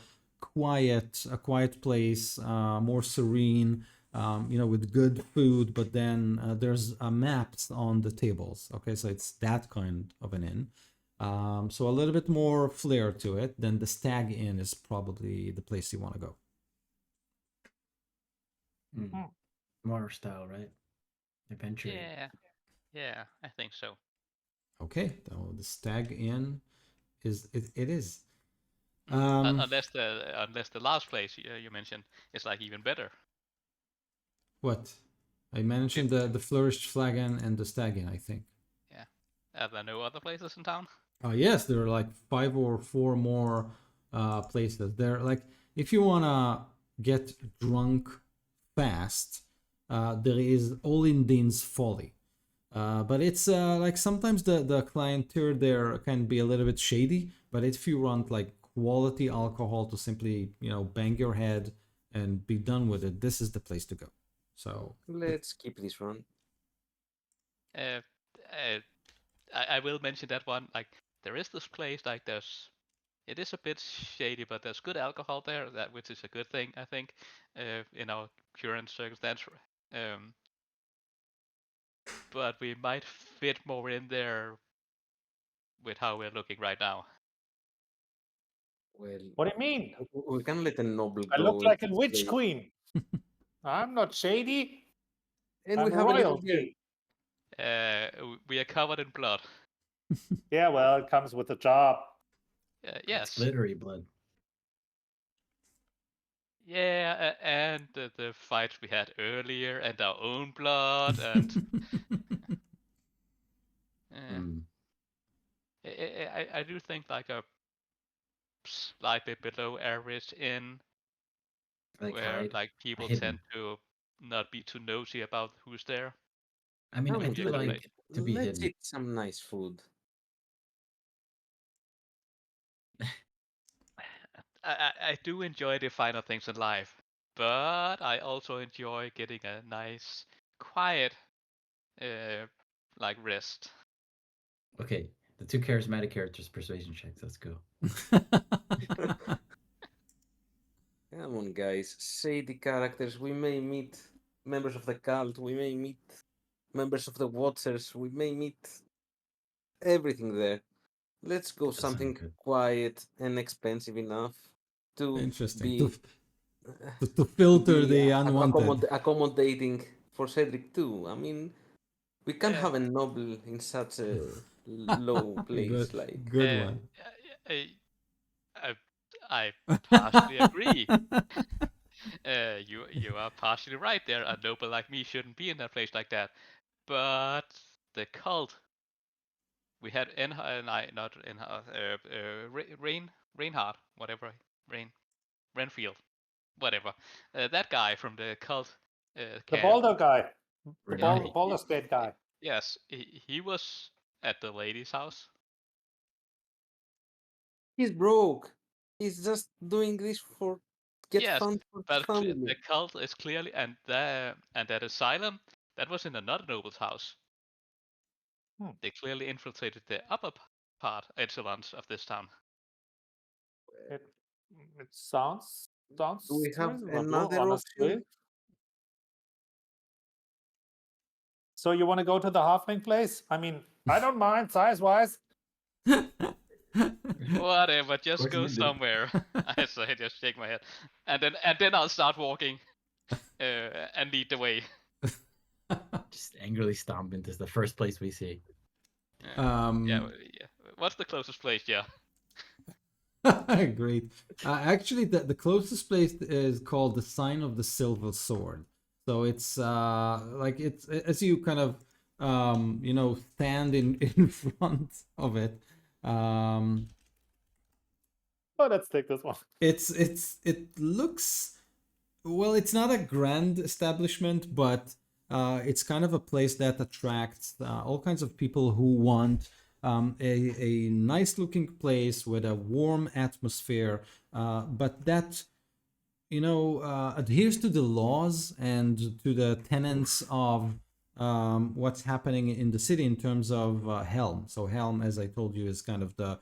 a quiet place, more serene, with good food, but then there's maps on the tables. Okay, so it's that kind of an inn. So a little bit more flair to it. Then the Stag Inn is probably the place you want to go. More style, right? Adventure. Yeah, I think so. Okay, so the Stag Inn is it is. Unless the last place you mentioned is like even better. What? I mentioned the Flourished Flagon and the Stag Inn, I think. Yeah. Are there no other places in town? Yes, there are like 5 or 4 more places. There, like, if you wanna get drunk fast, there is All in Dean's Folly. But it's like sometimes the clientele there can be a little bit shady. But if you want like quality alcohol to simply bang your head and be done with it, this is the place to go. So Let's keep this one. I will mention that one. Like there is this place. Like it is a bit shady, but there's good alcohol there. Which is a good thing, I think, in our current circumstance. But we might fit more in there with how we're looking right now. Well, What do you mean? we can let a noble go. I look like a into witch the- queen. I'm not shady. And I'm we have a little royalty. We are covered in blood. Yeah, well, it comes with the job. Yes. Glittery blood. Yeah, and the fights we had earlier, and our own blood, and I do think like a slightly below average in where like people tend to not be too nosy about who's there. I mean, I Might be do a good like place. to be Let's hidden. eat some nice food. I do enjoy the finer things in life, but I also enjoy getting a nice, quiet, like rest. Okay, the 2 charismatic characters persuasion checks. Let's go. Come on, guys. Shady characters. We may meet members of the cult. We may meet members of the Watchers. We may meet everything there. Let's go That sounds something good. quiet and expensive enough to Interesting. be To filter be the unwanted. accommodating for Cedric too. I mean, we can't have a noble in such a low place. Good one. I partially agree. You are partially right there. A noble like me shouldn't be in a place like that. But the cult, we had Reinhardt, whatever, Renfield, whatever. That guy from the cult The camp. Balder guy. The Renai. Baldur's Gate guy. Yes, he was at the lady's house. He's broke. He's just doing this for get Yes, found for the but the family. cult is clearly and that asylum that was in another noble's house. Hmm. They clearly infiltrated the upper part echelons of this town. It sounds Do we have reasonable, another honestly. option? So you want to go to the halfling place? I mean, I don't mind size-wise. Whatever, just course go you do. somewhere. I say, just shake my head, and then I'll start walking, and lead the way. Just angrily stomp into the first place we see. Yeah, yeah. What's the closest place? Yeah. Great. Actually, the closest place is called the Sign of the Silver Sword. So it's like it's as you kind of stand in front of it. Oh, let's take this one. It looks, well, it's not a grand establishment, but it's kind of a place that attracts all kinds of people who want a nice looking place with a warm atmosphere, but that adheres to the laws and to the tenets of what's happening in the city in terms of Helm. So Helm, as I told you, is kind of the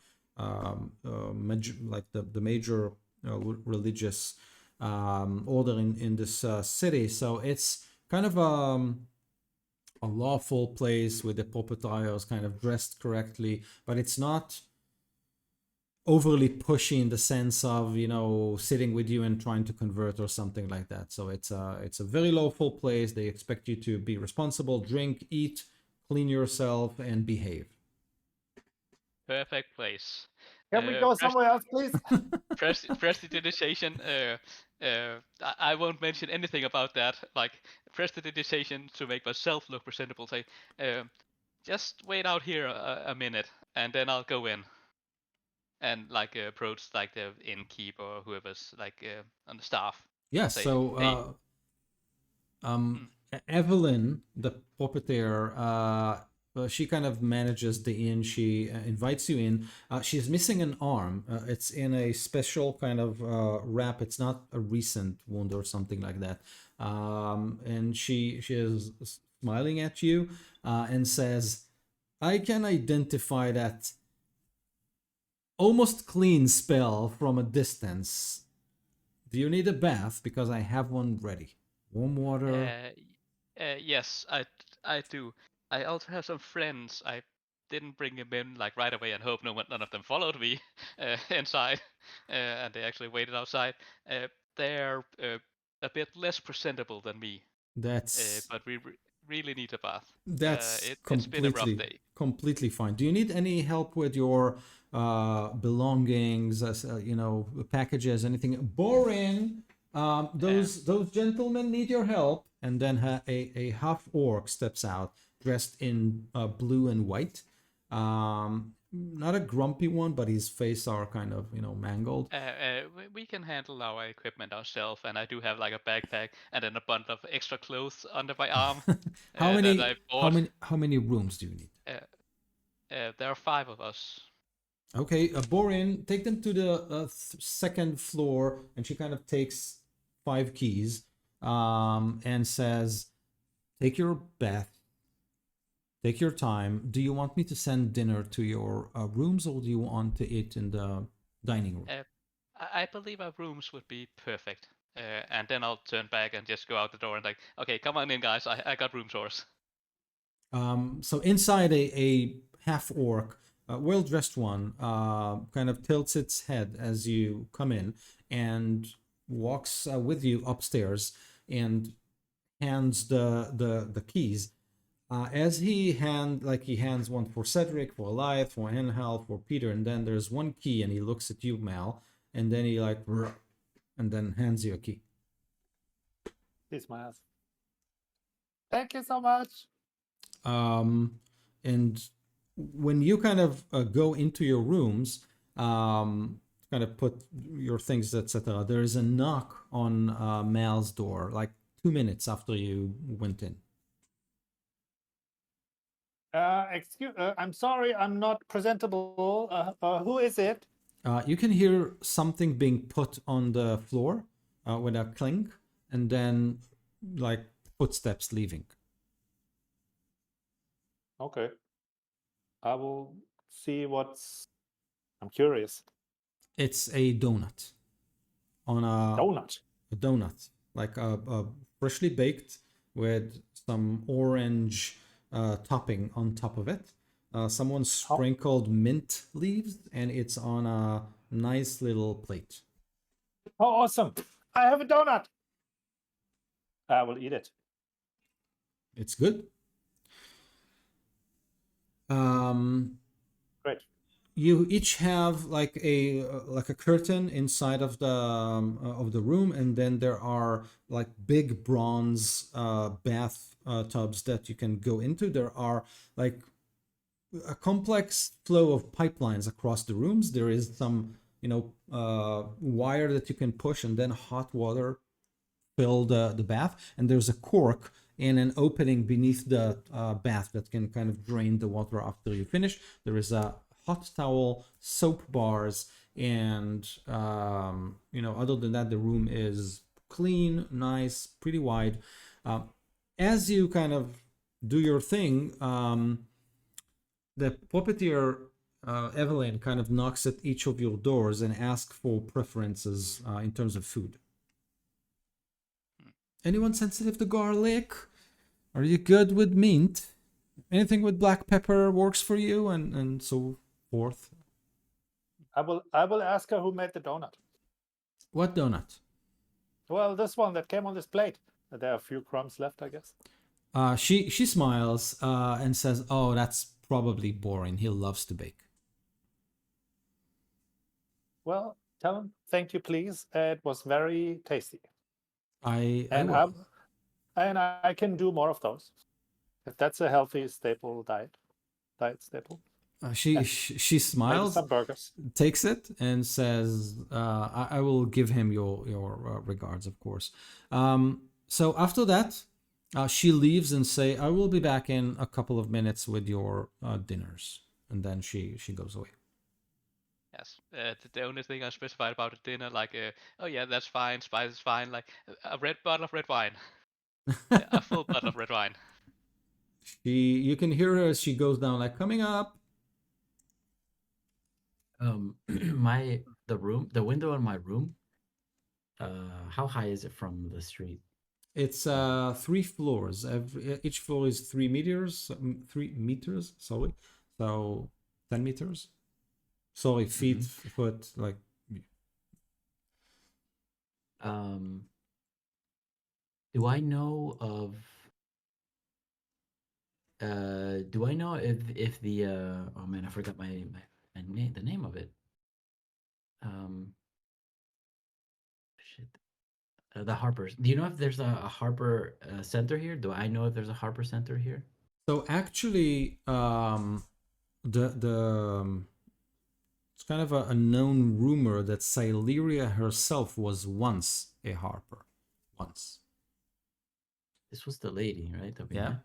the major religious order in this city. So it's kind of a lawful place with the proprietors kind of dressed correctly, but it's not overly pushy in the sense of sitting with you and trying to convert or something like that. So it's a very lawful place. They expect you to be responsible, drink, eat, clean yourself, and behave. Perfect place. Can we go somewhere else, please? Prestidigitation. I won't mention anything about that. Like prestidigitation to make myself look presentable. Say, just wait out here a minute, and then I'll go in. And like approach like the innkeeper or whoever's like on the staff. Yes. Say, So hey, Evelyn, the puppeteer, she kind of manages the inn. She invites you in. She's missing an arm. It's in a special kind of wrap. It's not a recent wound or something like that. And she is smiling at you and says, "I can identify that almost clean spell from a distance. Do you need a bath? Because I have one ready. Warm water." yes, I do. I also have some friends. I didn't bring them in like right away and hope none of them followed me inside, and they actually waited outside. They're a bit less presentable than me, That's but we really need a bath. that's It's been a rough day. completely fine. Do you need any help with your belongings, packages, anything? Boring. Those gentlemen need your help. And then a half orc steps out, dressed in blue and white. Not a grumpy one, but his face are kind of mangled. We can handle our equipment ourselves, and I do have like a backpack and then a bundle of extra clothes under my arm How that many? I How bought. many rooms do you need? There are 5 of us. Okay, Borin, take them to the second floor, and she kind of takes 5 keys, and says, "Take your bath. Take your time. Do you want me to send dinner to your rooms, or do you want to eat in the dining room?" I believe our rooms would be perfect. And then I'll turn back and just go out the door and like, okay, come on in, guys. I got room tours. So inside, a half orc, well dressed one, kind of tilts its head as you come in and walks with you upstairs and hands the keys. As he hands one for Cedric, for Eliath, for Henhal, for Peter, and then there's one key, and he looks at you, Mal, and then he and then hands you a key. He smiles. Thank you so much. And when you kind of go into your rooms, kind of put your things, etc., there is a knock on Mal's door, like 2 minutes after you went in. I'm sorry, I'm not presentable. Who is it? You can hear something being put on the floor. with a clink, and then like footsteps leaving. Okay. I will see what's. I'm curious. It's a donut on Donut. a donut, like a freshly baked with some orange topping on top of it. Someone sprinkled mint leaves, and it's on a nice little plate. Oh, awesome! I have a donut. I will eat it. It's good. Great. You each have like a curtain inside of the room, and then there are like big bronze bath tubs that you can go into. There are like a complex flow of pipelines across the rooms. There is some wire that you can push, and then hot water fill the bath, and there's a cork in an opening beneath the bath that can kind of drain the water after you finish. There is a hot towel, soap bars, and other than that, the room is clean, nice, pretty wide. As you kind of do your thing, the puppeteer Evelyn kind of knocks at each of your doors and asks for preferences in terms of food. Anyone sensitive to garlic? Are you good with mint? Anything with black pepper works for you, and so forth. I will ask her who made the donut. What donut? Well, this one that came on this plate. There are a few crumbs left, I guess. She smiles and says, "Oh, that's probably boring. He loves to bake." Well, tell him thank you, please. It was very tasty. I And will. I can do more of those. If that's a healthy staple diet staple. She Maybe smiles, some burgers. takes it, and says, I will give him your regards, of course." So after that, she leaves and say, "I will be back in a couple of minutes with your dinners," and then she goes away. Yes. The only thing I specified about the dinner, like, oh yeah, that's fine, spice is fine, like a red bottle of red wine, a full bottle of red wine. You can hear her as she goes down, like, "Coming up." The window in my room, how high is it from the street? It's 3 floors. Each floor is 3 meters. 3 meters. Sorry, so 10 meters. Sorry, feet, foot, like. Do I know of? Do I know if the oh man, I forgot my name, the name of it. Shit. The Harper's. Do you know if there's a Harper Center here? Do I know if there's a Harper Center here? So actually, the it's kind of a known rumor that Sileria herself was once a Harper. Once. This was the lady, right? that we Yeah. met?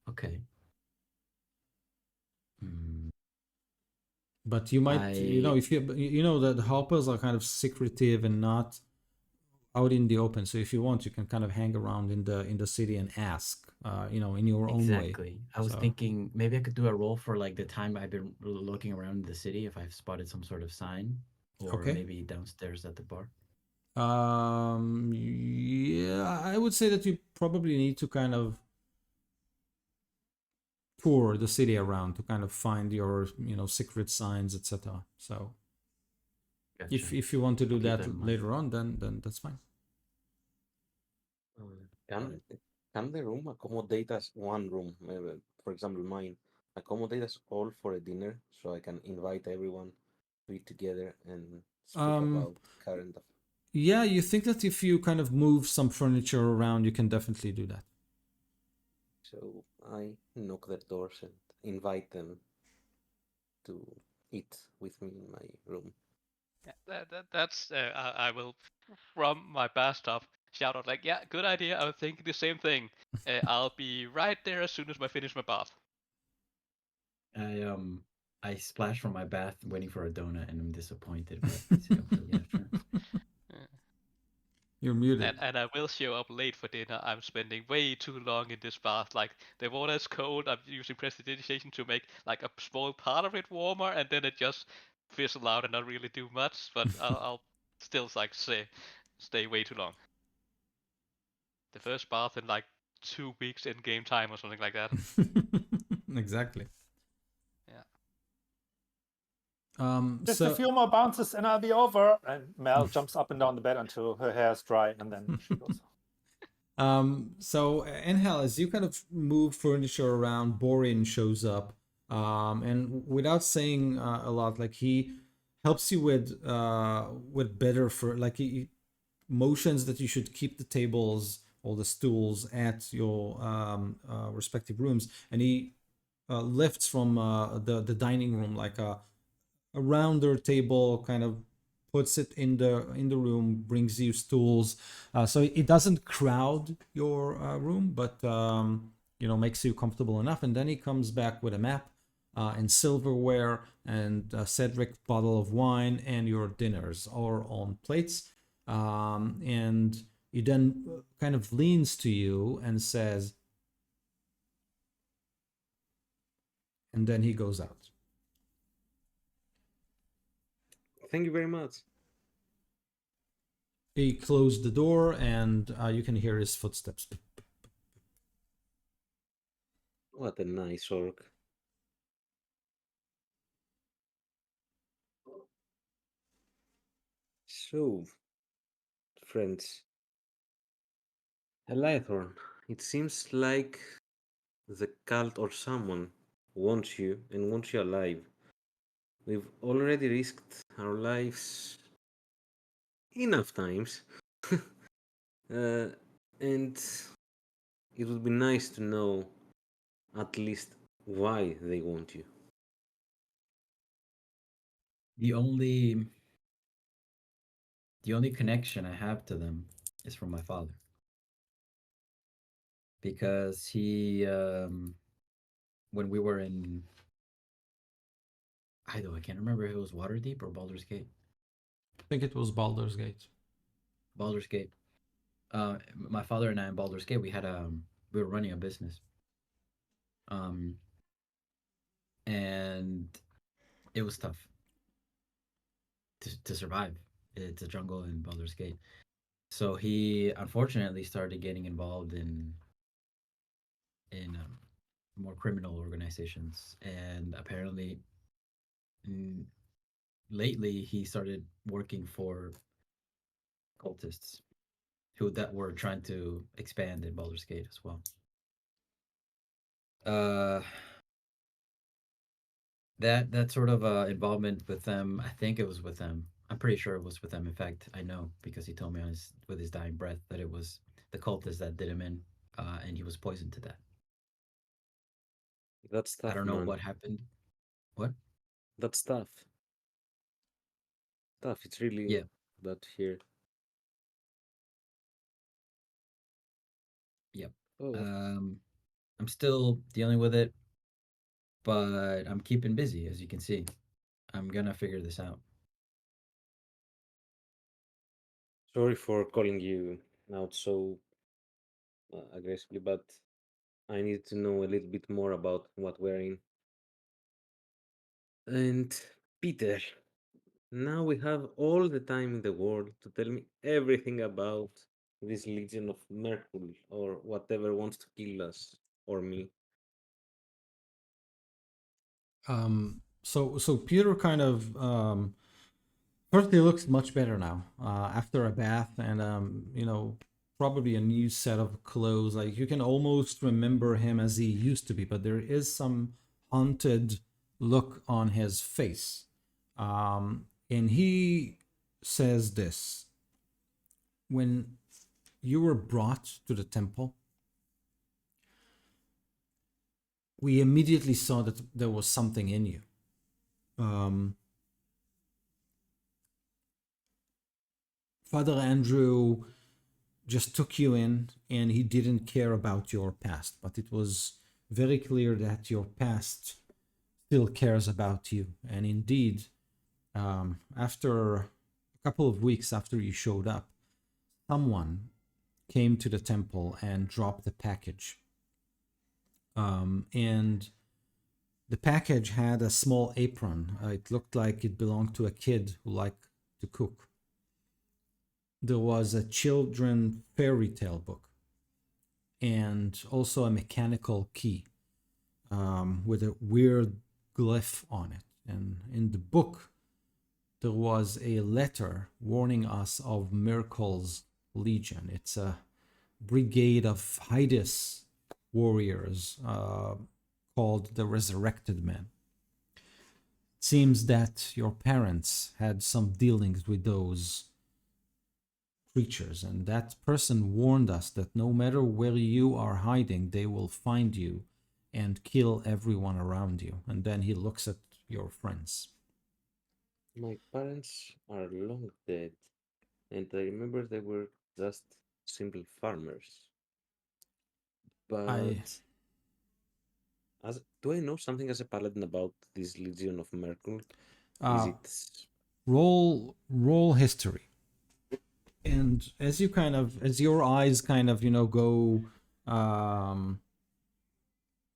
Okay. But you might, if that the Harpers are kind of secretive and not out in the open. So if you want, you can kind of hang around in the city and ask, in your own way. Exactly. I was thinking maybe I could do a roll for like the time I've been looking around the city if I've spotted some sort of sign, or Okay. maybe downstairs at the bar. Yeah, I would say that you probably need to kind of tour the city around to kind of find your, secret signs, etc. So Gotcha. if you want to do Keep that that in mind. later on, then that's fine. Can the room accommodate us one room, maybe, for example, mine, accommodate us all for a dinner so I can invite everyone to eat together and speak about current affairs? Yeah, you think that if you kind of move some furniture around, you can definitely do that. So I knock their doors and invite them to eat with me in my room. Yeah, that's I will from my bathtub shout out like, yeah, good idea. I was thinking the same thing. I'll be right there as soon as I finish my bath. I splash from my bath waiting for a donut, and I'm disappointed. But I say, okay, yeah, sure. You're muted. And I will show up late for dinner. I'm spending way too long in this bath. Like the water is cold. I'm using prestidigitation to make like a small part of it warmer, and then it just fizzle out and not really do much. But I'll still like stay way too long. The first bath in like 2 weeks in game time or something like that. Exactly. Yeah. Just So a few more bounces and I'll be over. And Mel jumps up and down the bed until her hair is dry, and then she goes. So Angel, as you kind of move furniture around, Borin shows up, and without saying a lot, like he helps you with better for like he motions that you should keep the tables or the stools at your respective rooms, and he lifts from the dining room like a rounder table, kind of puts it in the room, brings you stools, so it doesn't crowd your room, but makes you comfortable enough. And then he comes back with a map and silverware and a Cedric bottle of wine, and your dinners are on plates. And he then kind of leans to you and says, and then he goes out. Thank you very much. He closed the door, and you can hear his footsteps. What a nice orc. So, friends, Elythorn, it seems like the cult or someone wants you and wants you alive. We've already risked our lives enough times. And it would be nice to know at least why they want you. The only connection I have to them is from my father, because he when we were in I can't remember if it was Waterdeep or Baldur's Gate. I think it was Baldur's Gate. Baldur's Gate. My father and I in Baldur's Gate, we were running a business. And it was tough to survive. It's a jungle in Baldur's Gate. So he unfortunately started getting involved in more criminal organizations, and apparently lately he started working for cultists that were trying to expand in Baldur's Gate as well. That sort of involvement with them, I think it was with them. I'm pretty sure it was with them. In fact, I know because he told me with his dying breath that it was the cultists that did him in, and he was poisoned to death. That's tough, I don't know man. what happened. What? That's tough. Tough. It's really Yeah. that here. Yep. Oh, I'm still dealing with it, but I'm keeping busy, as you can see. I'm gonna figure this out. sorry for calling you out so aggressively, but I need to know a little bit more about what we're in. And Peter, now we have all the time in the world to tell me everything about this Legion of Mercury or whatever wants to kill us or me. So Peter kind of first, he looks much better now after a bath and probably a new set of clothes. Like you can almost remember him as he used to be, but there is some haunted look on his face. And he says this: when you were brought to the temple, we immediately saw that there was something in you. Father Andrew just took you in, and he didn't care about your past, but it was very clear that your past still cares about you. And indeed, after a couple of weeks after you showed up, someone came to the temple and dropped the package. And the package had a small apron. It looked like it belonged to a kid who liked to cook. There was a children fairy tale book and also a mechanical key with a weird glyph on it. And in the book, there was a letter warning us of Miracle's Legion. It's a brigade of Hydus warriors called the Resurrected Men. It seems that your parents had some dealings with those creatures, and that person warned us that no matter where you are hiding, they will find you and kill everyone around you. And then he looks at your friends. My parents are long dead, and I remember they were just simple farmers. I But do I know something as a paladin about this Legion of Mercury? Is it roll history. And as your eyes kind of go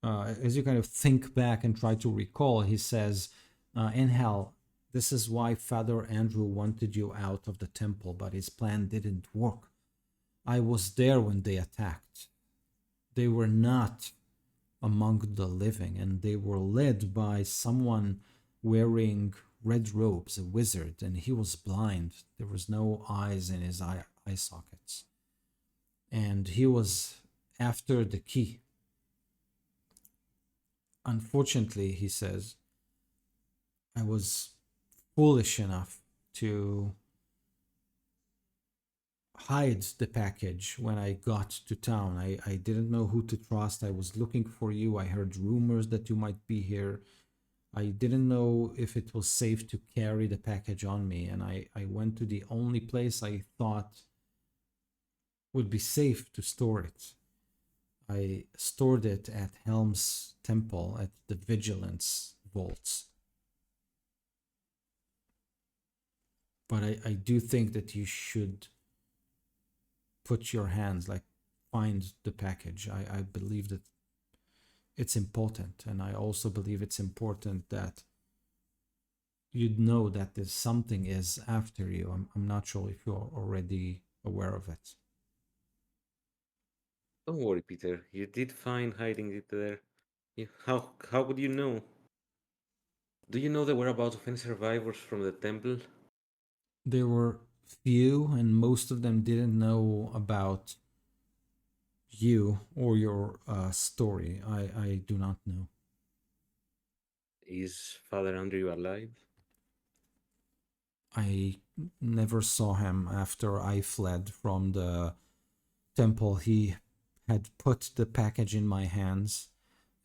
as you kind of think back and try to recall, he says, in hell, this is why Father Andrew wanted you out of the temple, but his plan didn't work. I was there when they attacked. They were not among the living, and they were led by someone wearing red robes, a wizard, and he was blind. There was no eyes in his eye sockets. And he was after the key. Unfortunately, he says, I was foolish enough to hide the package when I got to town. I didn't know who to trust. I was looking for you. I heard rumors that you might be here. I didn't know if it was safe to carry the package on me, and I went to the only place I thought would be safe to store it. I stored it at Helm's Temple at the Vigilance Vaults. But I do think that you should put your hands, like, find the package. I believe that it's important, and I also believe it's important that you'd know that there's something is after you. I'm not sure if you're already aware of it. Don't worry, Peter. You did fine hiding it there. How would you know? Do you know the whereabouts of any survivors from the temple? There were few, and most of them didn't know about you or your story. I do not know. Is Father Andrew alive? I never saw him after I fled from the temple. He had put the package in my hands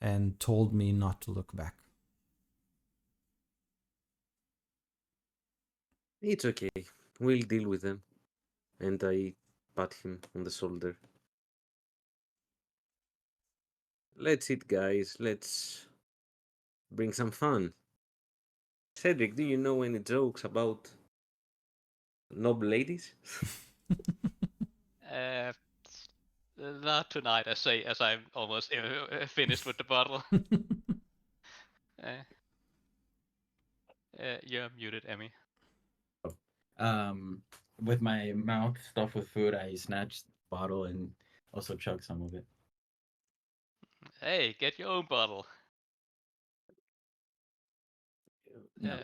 and told me not to look back. It's okay. We'll deal with them. And I pat him on the shoulder. Let's eat, guys. Let's bring some fun. Cedric, do you know any jokes about noble ladies? Uh, not tonight, as I'm almost finished with the bottle. You're muted, Emmy. With my mouth stuffed with food, I snatched the bottle and also chugged some of it. Hey, get your own bottle. No.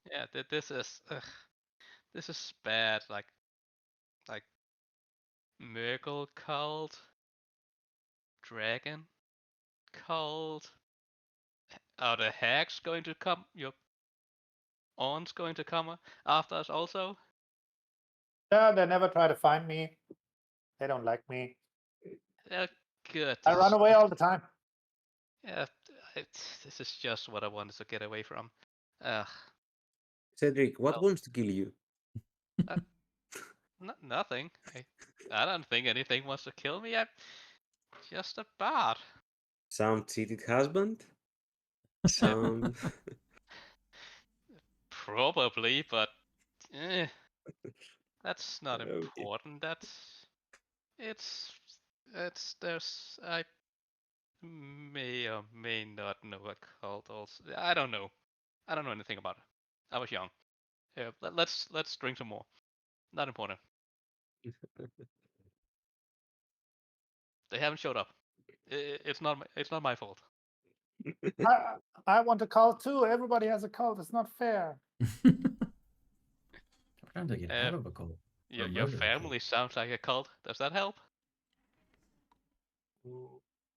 Yeah. This is bad. Like Miracle cult, dragon cult. Are the hags going to come? Your aunt's going to come after us also? Yeah, they never try to find me. They don't like me. Good. I run away all the time. Yeah, this is just what I wanted to get away from. Ugh. Cedric, what Well, wants to kill you? nothing. I don't think anything wants to kill me. I'm just a bard. Some cheated husband? Sound. Probably, but eh, that's not Okay. important. It's there's I may or may not know a cult. Also, I don't know. I don't know anything about it. I was young. Let's drink some more. Not important. They haven't showed up. It's not my fault. I want a cult too. Everybody has a cult. It's not fair. I'm trying to get Uh, out of a cult. Your Or murder a cult. family sounds like a cult. Does that help?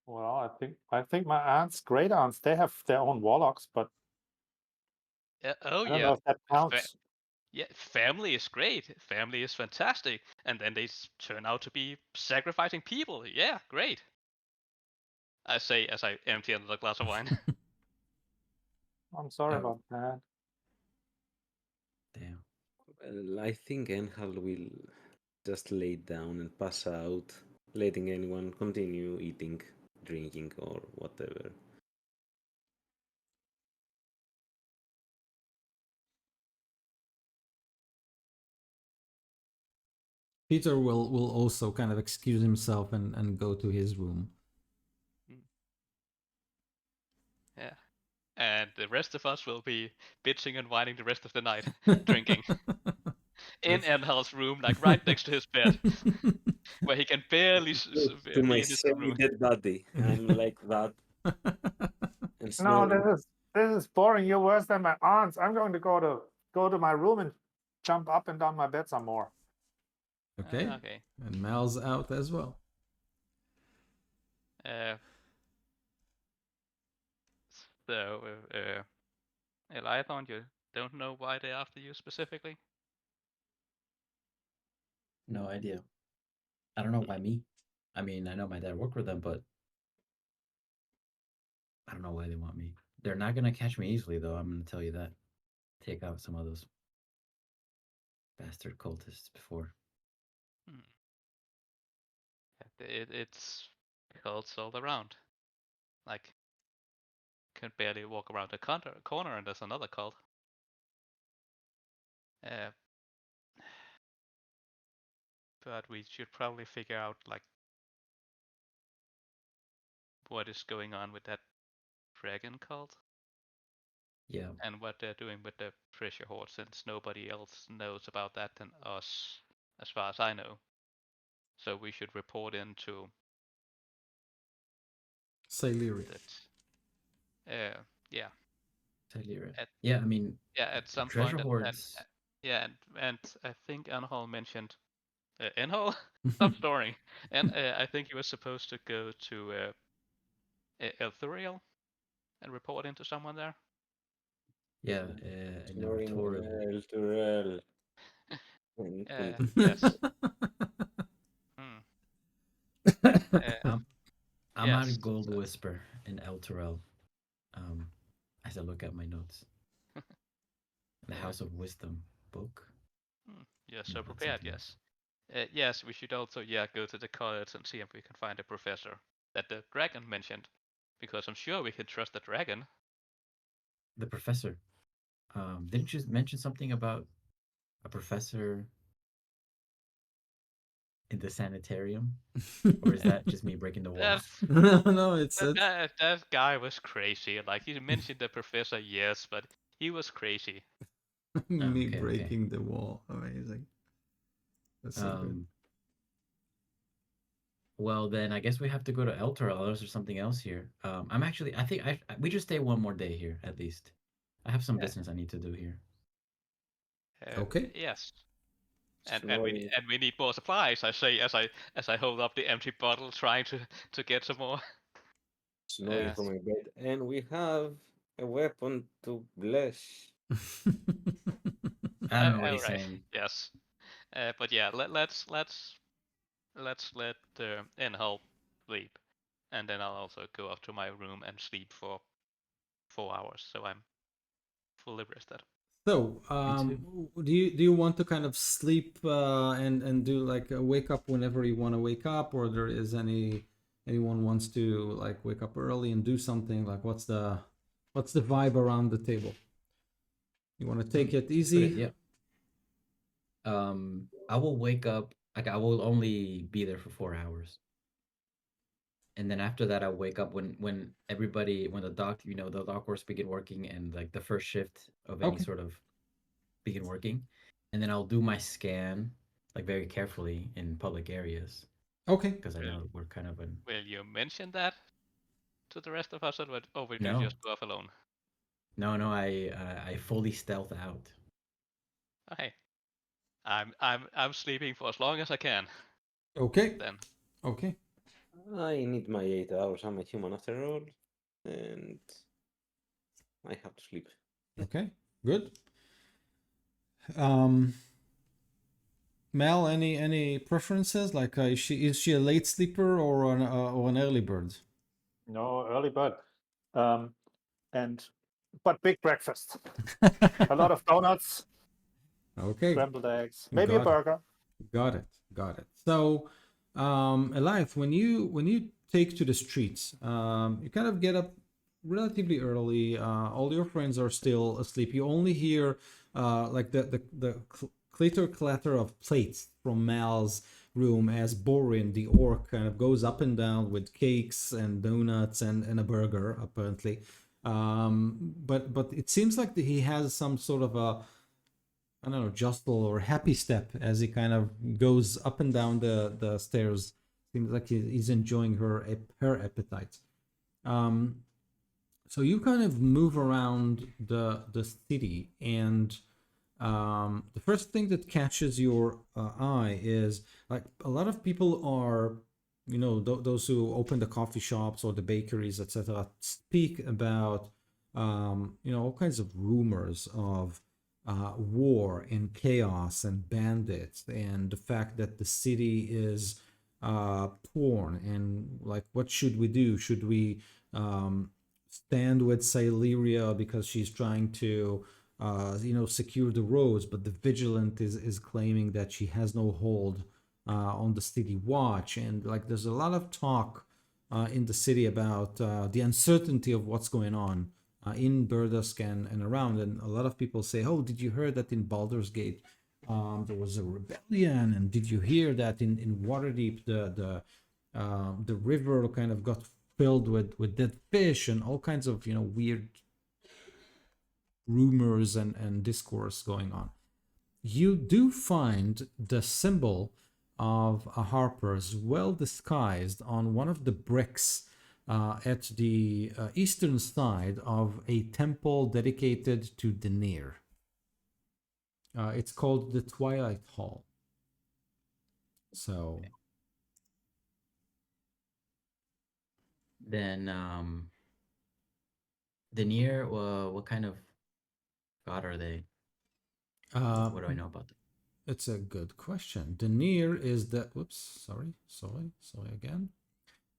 Well, I think my aunts, great aunts, they have their own warlocks, but Oh I don't yeah. know if that counts. Yeah, family is great. Family is fantastic. And then they turn out to be sacrificing people. Yeah, great. I say as I empty another glass of wine. I'm sorry Oh. about that. Damn. Well, I think Enhal will just lay down and pass out, letting anyone continue eating, drinking, or whatever. Peter will also kind of excuse himself and go to his room. Yeah. And the rest of us will be bitching and whining the rest of the night, drinking. In Enhal's room, like right next to his bed, where he can barely To be my in his room. semi-dead body. I'm like that. And No, snoring. this is boring. You're worse than my aunts. I'm going to go to my room and jump up and down my bed some more. Okay. Okay. And Mal's out as well. So, Elithon, you don't know why they're after you specifically? No idea. I don't know why me. I mean, I know my dad worked with them, but I don't know why they want me. They're not gonna catch me easily, though. I'm gonna tell you that. Take out some of those bastard cultists before. It's cults all around. Like, can barely walk around a corner and there's another cult. But we should probably figure out like what is going on with that dragon cult. Yeah. And what they're doing with the treasure hoard, since nobody else knows about that than us, as far as I know. So we should report into Sailiri. that. Yeah. Totally right. At, yeah, I mean, yeah, at some treasure point, hoards. and I think Anhol mentioned Anhol. Stop snoring. And I think he was supposed to go to Elthuriel and report into someone there. Yeah, in Artorial. Turel. Yes. I'm yes. at Gold Whisper in Elturel. As I look at my notes. The House of Wisdom book. You're so that's prepared, something yes. Yes, we should also go to the college and see if we can find a professor that the dragon mentioned, because I'm sure we can trust the dragon. The professor. Didn't you mention something about a professor in the sanitarium? Or is that just me breaking the walls? No, it's that guy was crazy. Like, he mentioned the professor, yes, but he was crazy. me okay, breaking the wall. Amazing. That's so good. Well, then I guess we have to go to Elturel, or something else here. I think we just stay one more day here at least. I have some business I need to do here. Okay. Yes. And we need more supplies. I say as I hold up the empty bottle, trying to get some more. Snoring from my bed, and we have a weapon to bless. I don't know what he's saying. Yes, but yeah, let's let Enhal sleep, and then I'll also go up to my room and sleep for 4 hours, so I'm fully rested. So, do you want to kind of sleep and do like a wake up whenever you want to wake up, or there is anyone wants to like wake up early and do something? Like, what's the What's the vibe around the table? You want to take it Good, easy? yeah. I will wake up. Like I will only be there for 4 hours, and then after that, I wake up when everybody when the doctor the doctors begin working and like the first shift of any Okay. sort of begin working, and then I'll do my scan like very carefully in public areas Okay. because I know we're kind of an Will you mention that to the rest of us, or will you no just go off alone? no I fully stealth out. Okay. I'm sleeping for as long as I can. Okay. Then Okay. I need my 8 hours. I'm a human after all, and I have to sleep. Okay. Good. Um, Mel, any preferences? Like, is she a late sleeper or an early bird? No, early bird. But big breakfast. A lot of donuts, Okay. scrambled eggs, maybe a Got it. burger. Got it. Got it. So, Elias, when you take to the streets, you kind of get up relatively early. All your friends are still asleep. You only hear like the clatter clatter of plates from Mal's room as Borin, the orc, kind of goes up and down with cakes and donuts and a burger, apparently. But it seems like he has some sort of a, I don't know, jostle or happy step as he kind of goes up and down the stairs. Seems like he's enjoying her appetite. So you kind of move around the city, and the first thing that catches your eye is like a lot of people are, those who open the coffee shops or the bakeries, etc., speak about, all kinds of rumors of war and chaos and bandits, and the fact that the city is torn, and like, what should we do? Should we stand with Sileria because she's trying to secure the roads, but the vigilant is claiming that she has no hold on the city watch, and like there's a lot of talk in the city about the uncertainty of what's going on in Burdusk and around, and a lot of people say, "Oh, did you hear that in Baldur's Gate there was a rebellion? And did you hear that in Waterdeep the river kind of got filled with dead fish and all kinds of weird rumors and discourse going on." You do find the symbol of a Harper's well disguised on one of the bricks at the eastern side of a temple dedicated to Denir. It's called the Twilight Hall. So Then the near what kind of god are they? What do I know about them? it's a good question. Denir is the sorry again.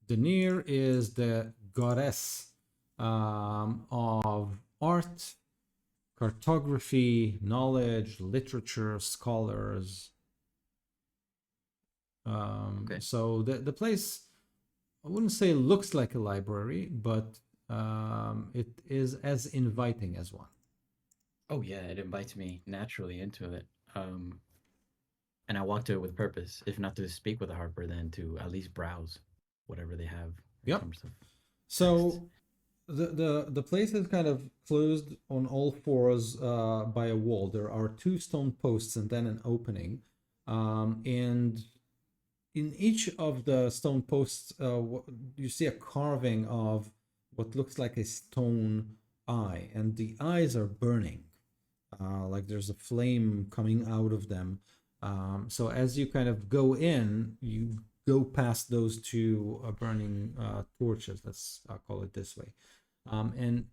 Denir is the goddess of art, cartography, knowledge, literature, scholars. Okay. So the place, I wouldn't say looks like a library, but it is as inviting as one. Oh yeah, it invites me naturally into it. And I walk to it with purpose, if not to speak with a Harper, then to at least browse whatever they have in Yep. terms of texts. So the place is kind of closed on all fours by a wall. There are two stone posts and then an opening, and in each of the stone posts, you see a carving of what looks like a stone eye, and the eyes are burning, like there's a flame coming out of them. So as you kind of go in, you go past those two burning torches. Let's call it this way. And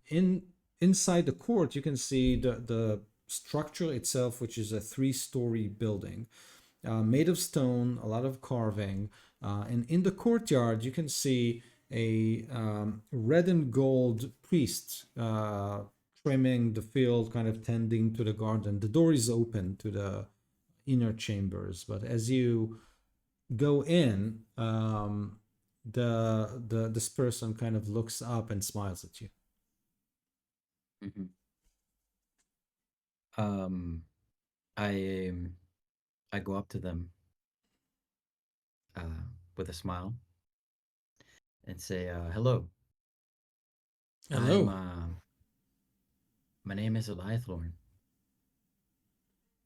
inside the court, you can see the structure itself, which is a 3-story building. Made of stone, a lot of carving, and in the courtyard you can see a red and gold priest trimming the field, kind of tending to the garden. The door is open to the inner chambers, but as you go in, this person kind of looks up and smiles at you. Mhm. Um, I I go up to them with a smile and say, "Hello, I'm Hello. my name is Eliathlorn,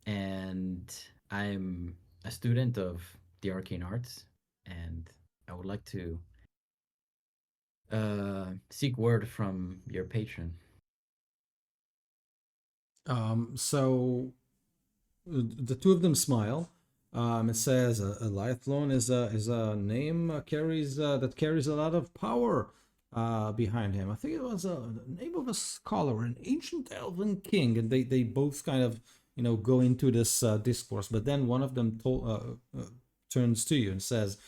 and I'm a student of the arcane arts, and I would like to seek word from your patron." So the two of them smile. It says Liathlon is a name that carries a lot of power behind him. I think it was the name of a scholar, an ancient elven king, and they both kind of go into this discourse. But then one of them turns to you and says,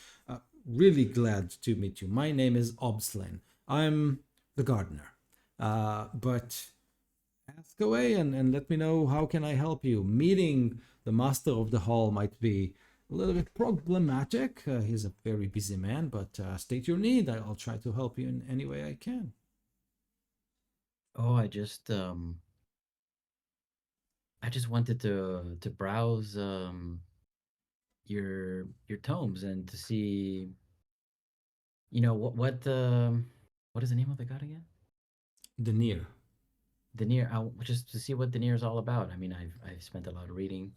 "Really glad to meet you. My name is Obslin. I'm the gardener, but." Ask away and let me know how can I help you. Meeting the master of the hall might be a little bit problematic. He's a very busy man, but state your need. I'll try to help you in any way I can. Oh, I just wanted to browse your tomes and to see, what is the name of the god again? Denier. Denier. Just to see what Denier is all about. I mean, I've spent a lot of reading,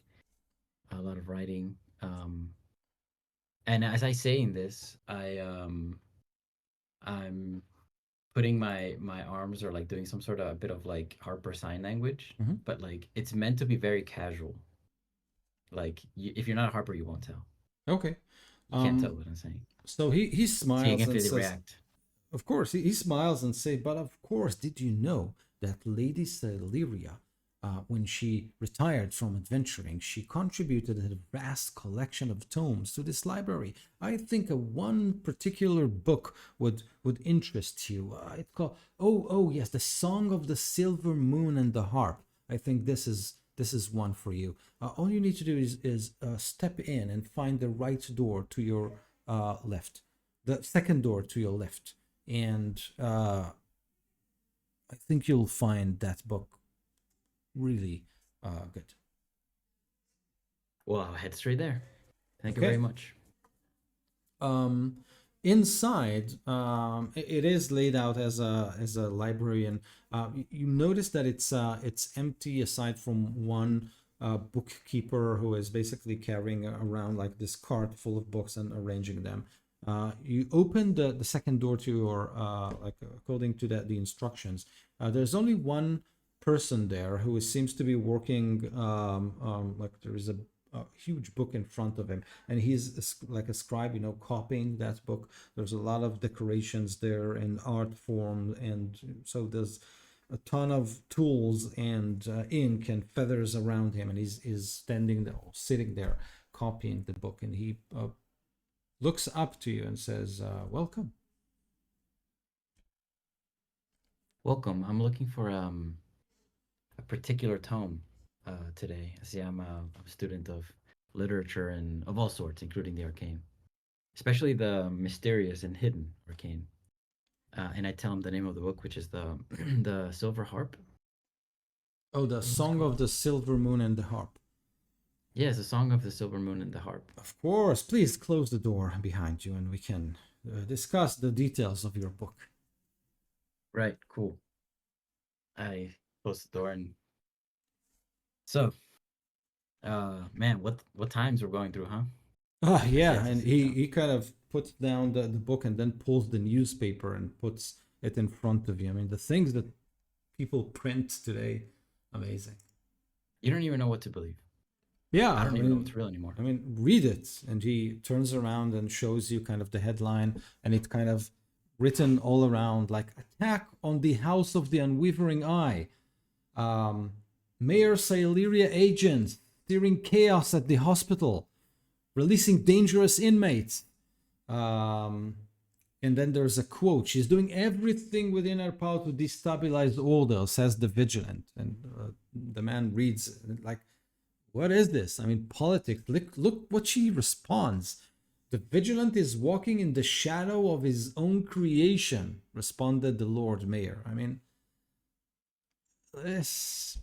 a lot of writing, and as I say in this, I'm putting my arms, or like doing some sort of a bit of like Harper sign language, Mhm. but like it's meant to be very casual. Like if you're not a Harper, you won't tell. Okay. You can't tell Um, what I'm saying. so he So you smiles can and feel the says, react. of course, he smiles and say, but of course, did you know that Lady Celeria, when she retired from adventuring, she contributed a vast collection of tomes to this library. I think one particular book would interest you. It's called oh yes, the Song of the Silver Moon and the Harp. I think this is one for you. All you need to do is step in and find the right door to your left, the second door to your left, and I think you'll find that book really good. Well, I'll head straight there. Thank you Okay. very much. Um, inside, it is laid out as a library, and you notice that it's empty aside from one bookkeeper who is basically carrying around like this cart full of books and arranging them. You open the second door to your like according to the instructions. There's only one person there who seems to be working like there is a huge book in front of him, and he's like a scribe, copying that book. There's a lot of decorations there in art form, and so there's a ton of tools and ink and feathers around him, and he's standing there, sitting there, copying the book, and he looks up to you and says, "Welcome." Welcome. I'm looking for a particular tome today. See, I'm a student of literature and of all sorts, including the arcane, especially the mysterious and hidden arcane. And I tell him the name of the book, which is the the Silver Harp. Oh, the Song of the Silver Moon and the Harp. Yes, the Song of the Silver Moon and the Harp. Of course, please close the door behind you and we can discuss the details of your book. Right. Cool. I close the door and so, man, what times we're going through, huh? Yeah, Yes, I and sit he kind of puts down the book and then pulls the newspaper and puts it in front of you. I mean, the things that people print today, amazing. You don't even know what to believe. Yeah, I don't even know what's real anymore. I mean, read it. And he turns around and shows you kind of the headline, and it kind of written all around like attack on the House of the Unwavering Eye. Mayor Sileria agents steering chaos at the hospital, releasing dangerous inmates. And then there's a quote: "She's doing everything within her power to destabilize order," says the vigilant. And the man reads like, "What is this? I mean, politics. Look what she responds. The vigilant is walking in the shadow of his own creation," responded the Lord Mayor. I mean, this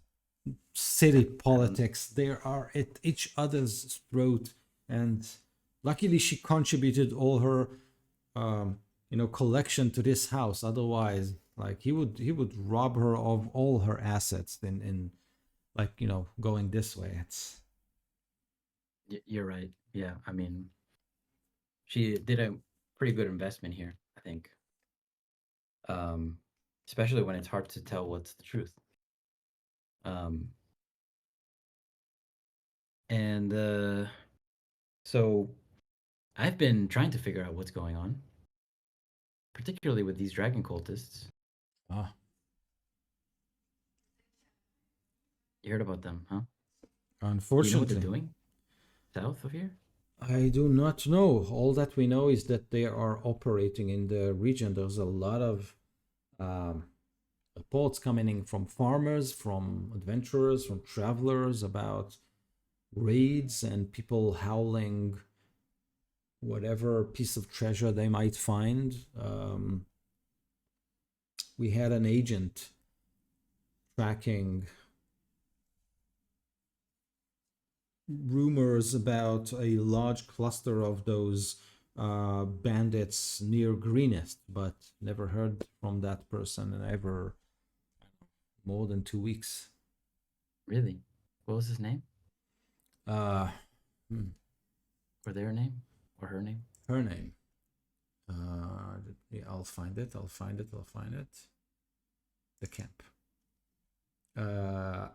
city politics, they are at each other's throat, and luckily she contributed all her collection to this house. Otherwise, like he would rob her of all her assets in like going this way. It's You're right. Yeah, I mean, she did a pretty good investment here, I think. Especially when it's hard to tell what's the truth. And so I've been trying to figure out what's going on, particularly with these dragon cultists. ah You heard about them, huh? Do you know what unfortunately. they're doing south of here? I do not know. All that we know is that they are operating in the region. There's a lot of reports coming in from farmers, from adventurers, from travelers about raids and people howling whatever piece of treasure they might find. We had an agent tracking rumors about a large cluster of those bandits near Greenest, but never heard from that person in ever more than 2 weeks. Really? What was his name? Uh, Or their name? Or her name? her name. Yeah, I'll find it. I'll find it. The camp. I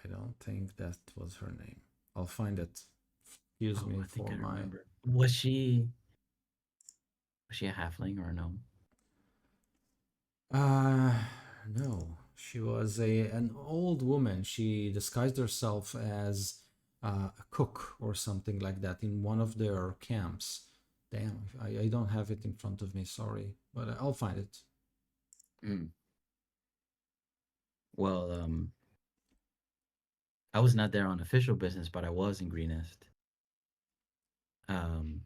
don't think that was her name. I'll find it. Excuse me I think for I my. remember. Was she a halfling or a gnome? No. She was an old woman. She disguised herself as a cook or something like that in one of their camps. Damn, I don't have it in front of me. Sorry, but I'll find it. Well, I was not there on official business, but I was in Greenest. And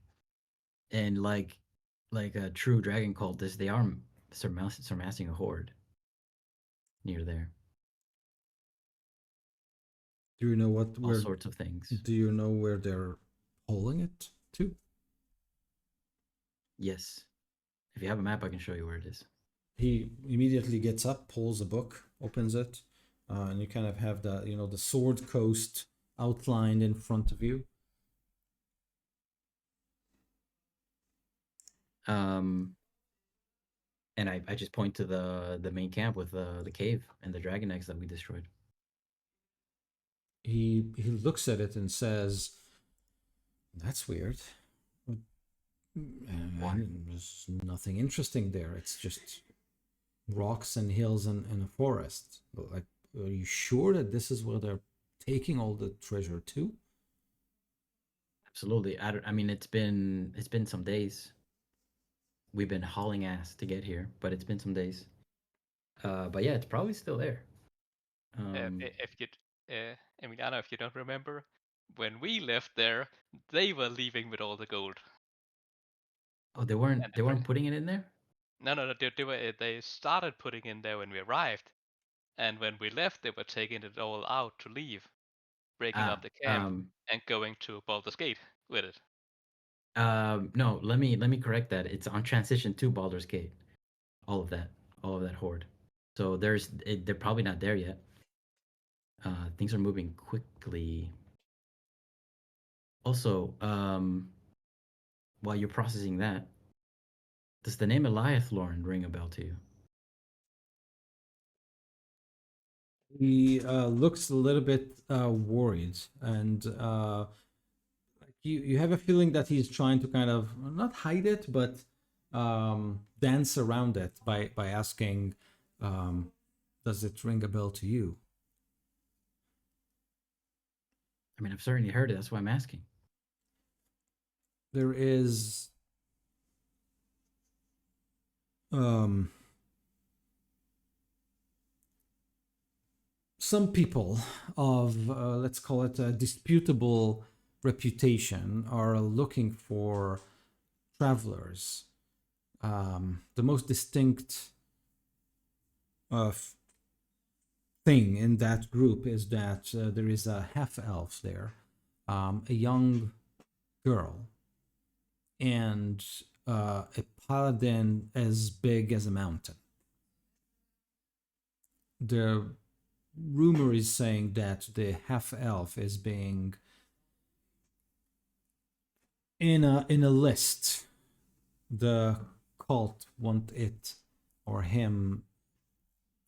like a true dragon cultist, they are surmassing a horde near there. Do you know what All where? sorts of things. Do you know where they're pulling it to? Yes. If you have a map, I can show you where it is. He immediately gets up, pulls a book, opens it, and you kind of have the Sword Coast outlined in front of you. And I just point to the main camp with the cave and the dragon eggs that we destroyed. He looks at it and says, "That's weird. Why? There's nothing interesting there. It's just rocks and hills and a forest. Like, are you sure that this is where they're taking all the treasure to?" Absolutely. I mean, it's been some days. We've been hauling ass to get here, but it's been some days. But yeah, it's probably still there. If you, Emiliano, if you don't remember, when we left there, they were leaving with all the gold. Oh, they weren't And the putting it in there? No, they started putting in there when we arrived, and when we left, they were taking it all out to leave, breaking up the camp and going to Baldur's Gate with it. No, let me correct that. It's on transition to Baldur's Gate. All of that horde. So they're probably not there yet. Things are moving quickly. Also, while you're processing that, does the name Eliathlorn ring a bell to you? He looks a little bit worried, and you have a feeling that he's trying to kind of not hide it, but dance around it by asking, "Does it ring a bell to you?" I mean, I've certainly heard it. That's why I'm asking. There is some people of let's call it a disputable reputation are looking for travelers the most distinct thing in that group is that there is a half elf there, a young girl, and a paladin as big as a mountain. The rumor is saying that the half elf is being in a list. The cult want it or him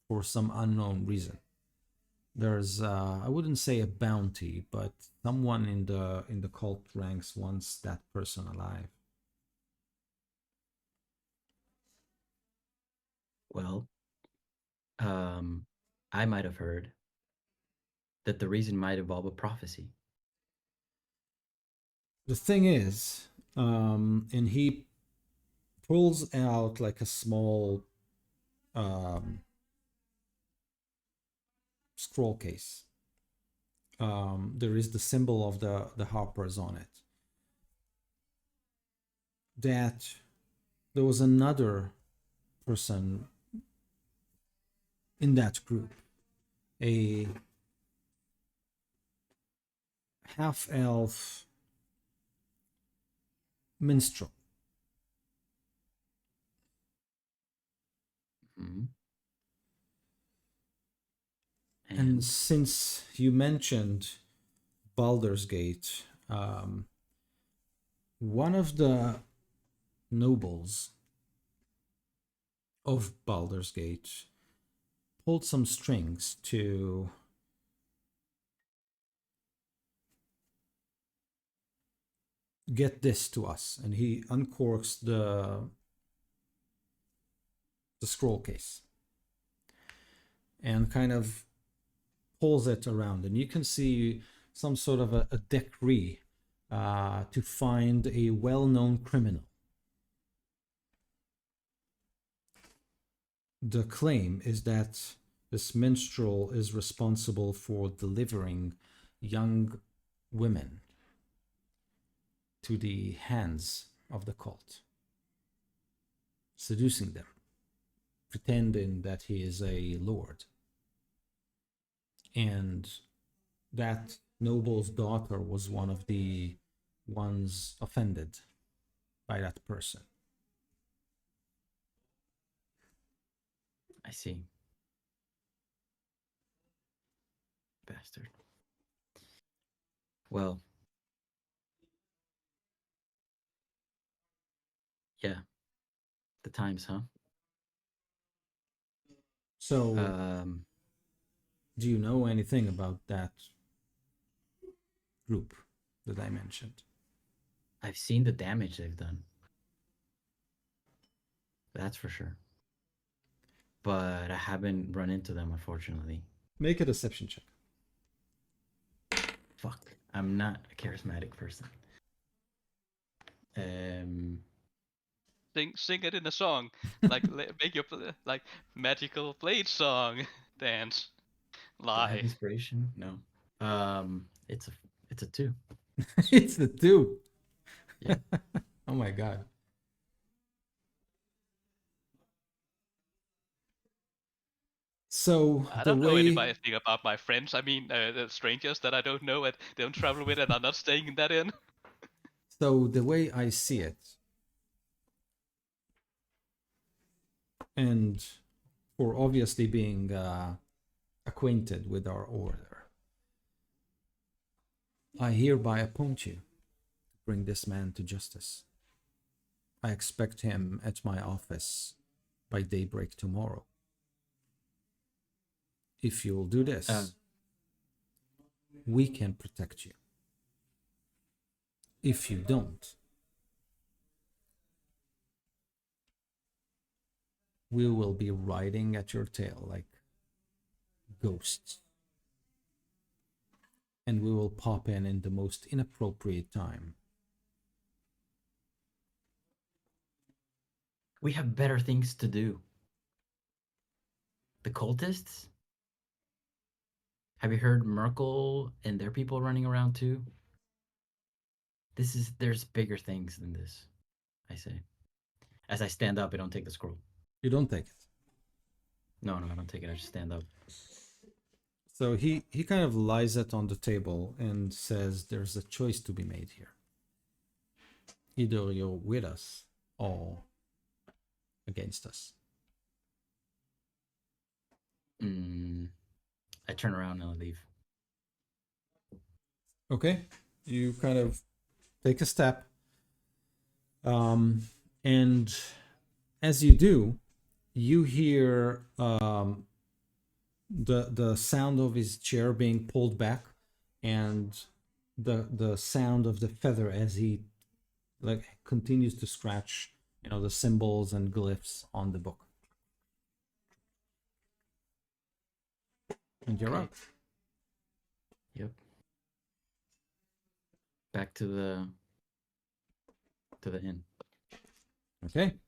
for some unknown reason. There's I wouldn't say a bounty, but someone in the cult ranks wants that person alive. Well, I might have heard that the reason might involve a prophecy. The thing is, and he pulls out like a small scroll case. There is the symbol of the harpers on it. That there was another person in that group, a half elf minstrel. Mm-hmm. And since you mentioned Baldur's Gate, one of the nobles of Baldur's Gate pulled some strings to get this to us, and he uncorks the scroll case and kind of pulls it around, and you can see some sort of a decree to find a well-known criminal. The claim is that this minstrel is responsible for delivering young women to the hands of the cult, seducing them, pretending that he is a lord. And that noble's daughter was one of the ones offended by that person. I see. Bastard. Well, yeah. The times, huh? So, do you know anything about that group that I mentioned? I've seen the damage they've done. That's for sure. But I haven't run into them, unfortunately. Make a deception check. Fuck. I'm not a charismatic person. Sing it in a song, like make your like magical blade song dance. Do I have Lie. inspiration? No. It's a 2. It's the 2. Yeah. Oh my god. So I the don't know way anything about my friends. I mean, the strangers that I don't know and don't travel with, and I'm not staying in that inn. the way I see it, and for obviously being acquainted with our order, I hereby appoint you to bring this man to justice. I expect him at my office by daybreak tomorrow. If you will do this, we can protect you. If you don't, we will be riding at your tail like ghosts. And we will pop in the most inappropriate time. We have better things to do. The cultists? Have you heard Merkel and their people running around too? There's bigger things than this, I say. As I stand up, I don't take the scroll. You don't take it. No, I don't take it. I just stand up. So he kind of lies it on the table and says, "There's a choice to be made here. Either you're with us or against us." I turn around and I leave. Okay, you kind of take a step, and as you do, you hear the sound of his chair being pulled back, and the sound of the feather as he like continues to scratch, the symbols and glyphs on the book. And you're Okay. up. Yep. Back to the inn. Okay.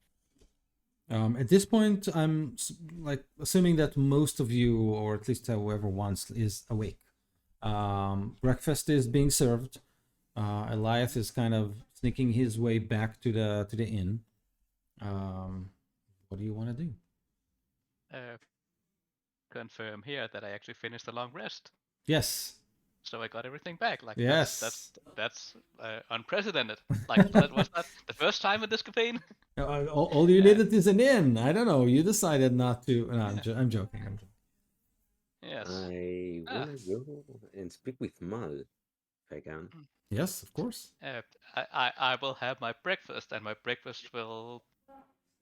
At this point, I'm like assuming that most of you, or at least whoever wants, is awake. Breakfast is being served. Elias is kind of sneaking his way back to the inn. What do you want to do? Confirm here that I actually finished a long rest. Yes. So I got everything back. Like Yes. that's unprecedented. Like that was that the first time in this campaign. All you needed is an inn. I don't know. You decided not to. No, I'm joking. I'm joking. Yes. I wanna go and speak with Mal if I can. Yes, of course. I will have my breakfast, and my breakfast will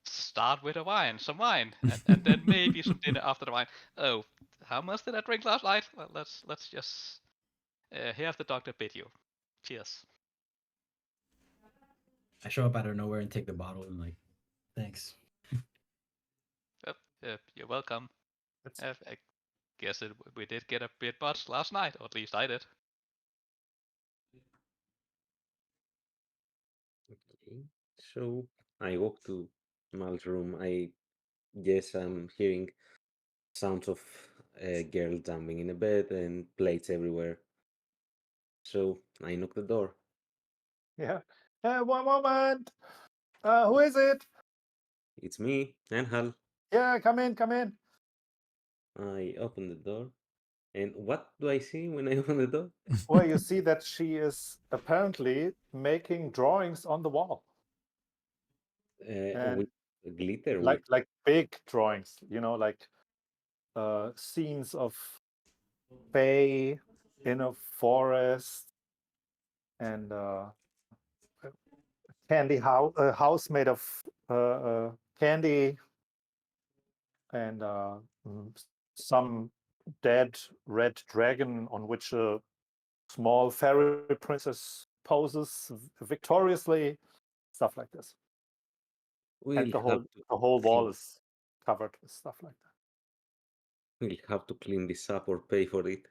start with some wine, and then maybe some dinner after the wine. Oh, how much did I drink last night? Well, let's just have the doctor bid you. Cheers. I show up out of nowhere and take the bottle and like, thanks. You're welcome. I guess we did get a bit buzzed last night, or at least I did. Okay. So I walk to Mal's room. I guess I'm hearing sounds of a girl jumping in a bed and plates everywhere. So I knock the door. Yeah. One moment. Who is it? It's me, Anhal. Yeah, come in, come in. I open the door. And what do I see when I open the door? Well, you see that she is apparently making drawings on the wall. And With glitter, like with big drawings, like scenes of bay in a forest and a house made of candy and some dead red dragon on which a small fairy princess poses victoriously, stuff like this. we'll And the have whole to wall clean, is covered with stuff like that. we'll have to clean this up or pay for it.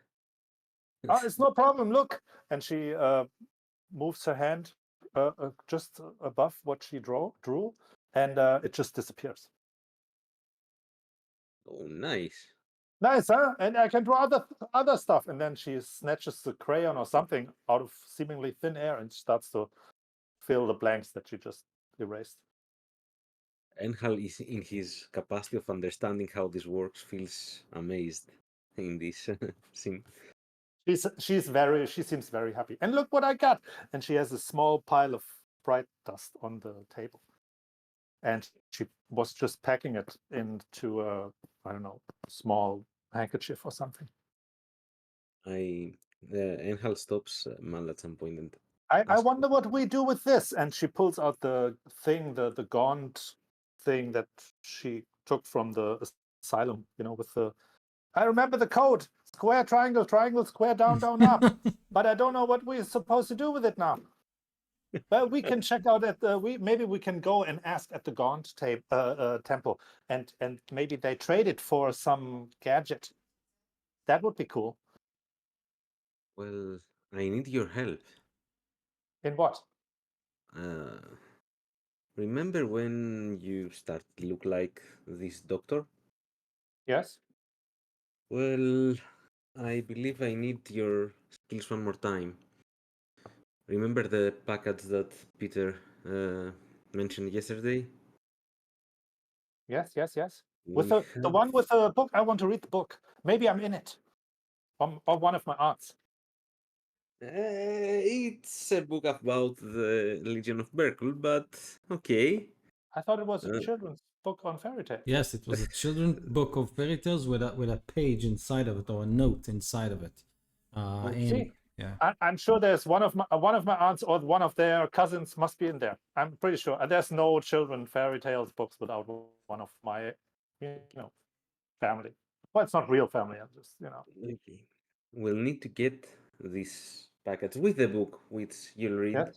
It's no problem. Look, and she moves her hand just above what she drew, and it just disappears. Oh, nice. Nice, huh? And I can draw other stuff. And then she snatches the crayon or something out of seemingly thin air and starts to fill the blanks that she just erased. Enhal is in his capacity of understanding how this works, feels amazed in this scene. She seems very happy. And look what I got. And she has a small pile of bright dust on the table. And she was just packing it into a, I don't know, small handkerchief or something. Enhal stops Mal at some point and I asks, wonder what we do with this. And she pulls out the thing, the gaunt thing that she took from the asylum, with the, I remember the code: square, triangle, triangle, square, down, down, up. But I don't know what we're supposed to do with it now. Well, we can check out at the maybe we can go and ask at the Gaunt temple, and maybe they trade it for some gadget. That would be cool. well, I need your help. In what? Remember when you start to look like this doctor? Yes. Well, I believe I need your skills one more time. Remember the package that Peter mentioned yesterday? Yes. We With the have one with the book, I want to read the book. Maybe I'm in it. Or one of my aunts. it's a book about the Legion of Berkul, but okay. I thought it was a Uh, children's book on fairy tales. Yes, it was a children's book of fairy tales with a page inside of it or a note inside of it. And See, yeah, I'm sure there's one of my aunts or one of their cousins must be in there. I'm pretty sure. And there's no children fairy tales books without one of my, family. Well, it's not real family. I'm just, okay. We'll need to get this package with the book, which you'll read, Yes.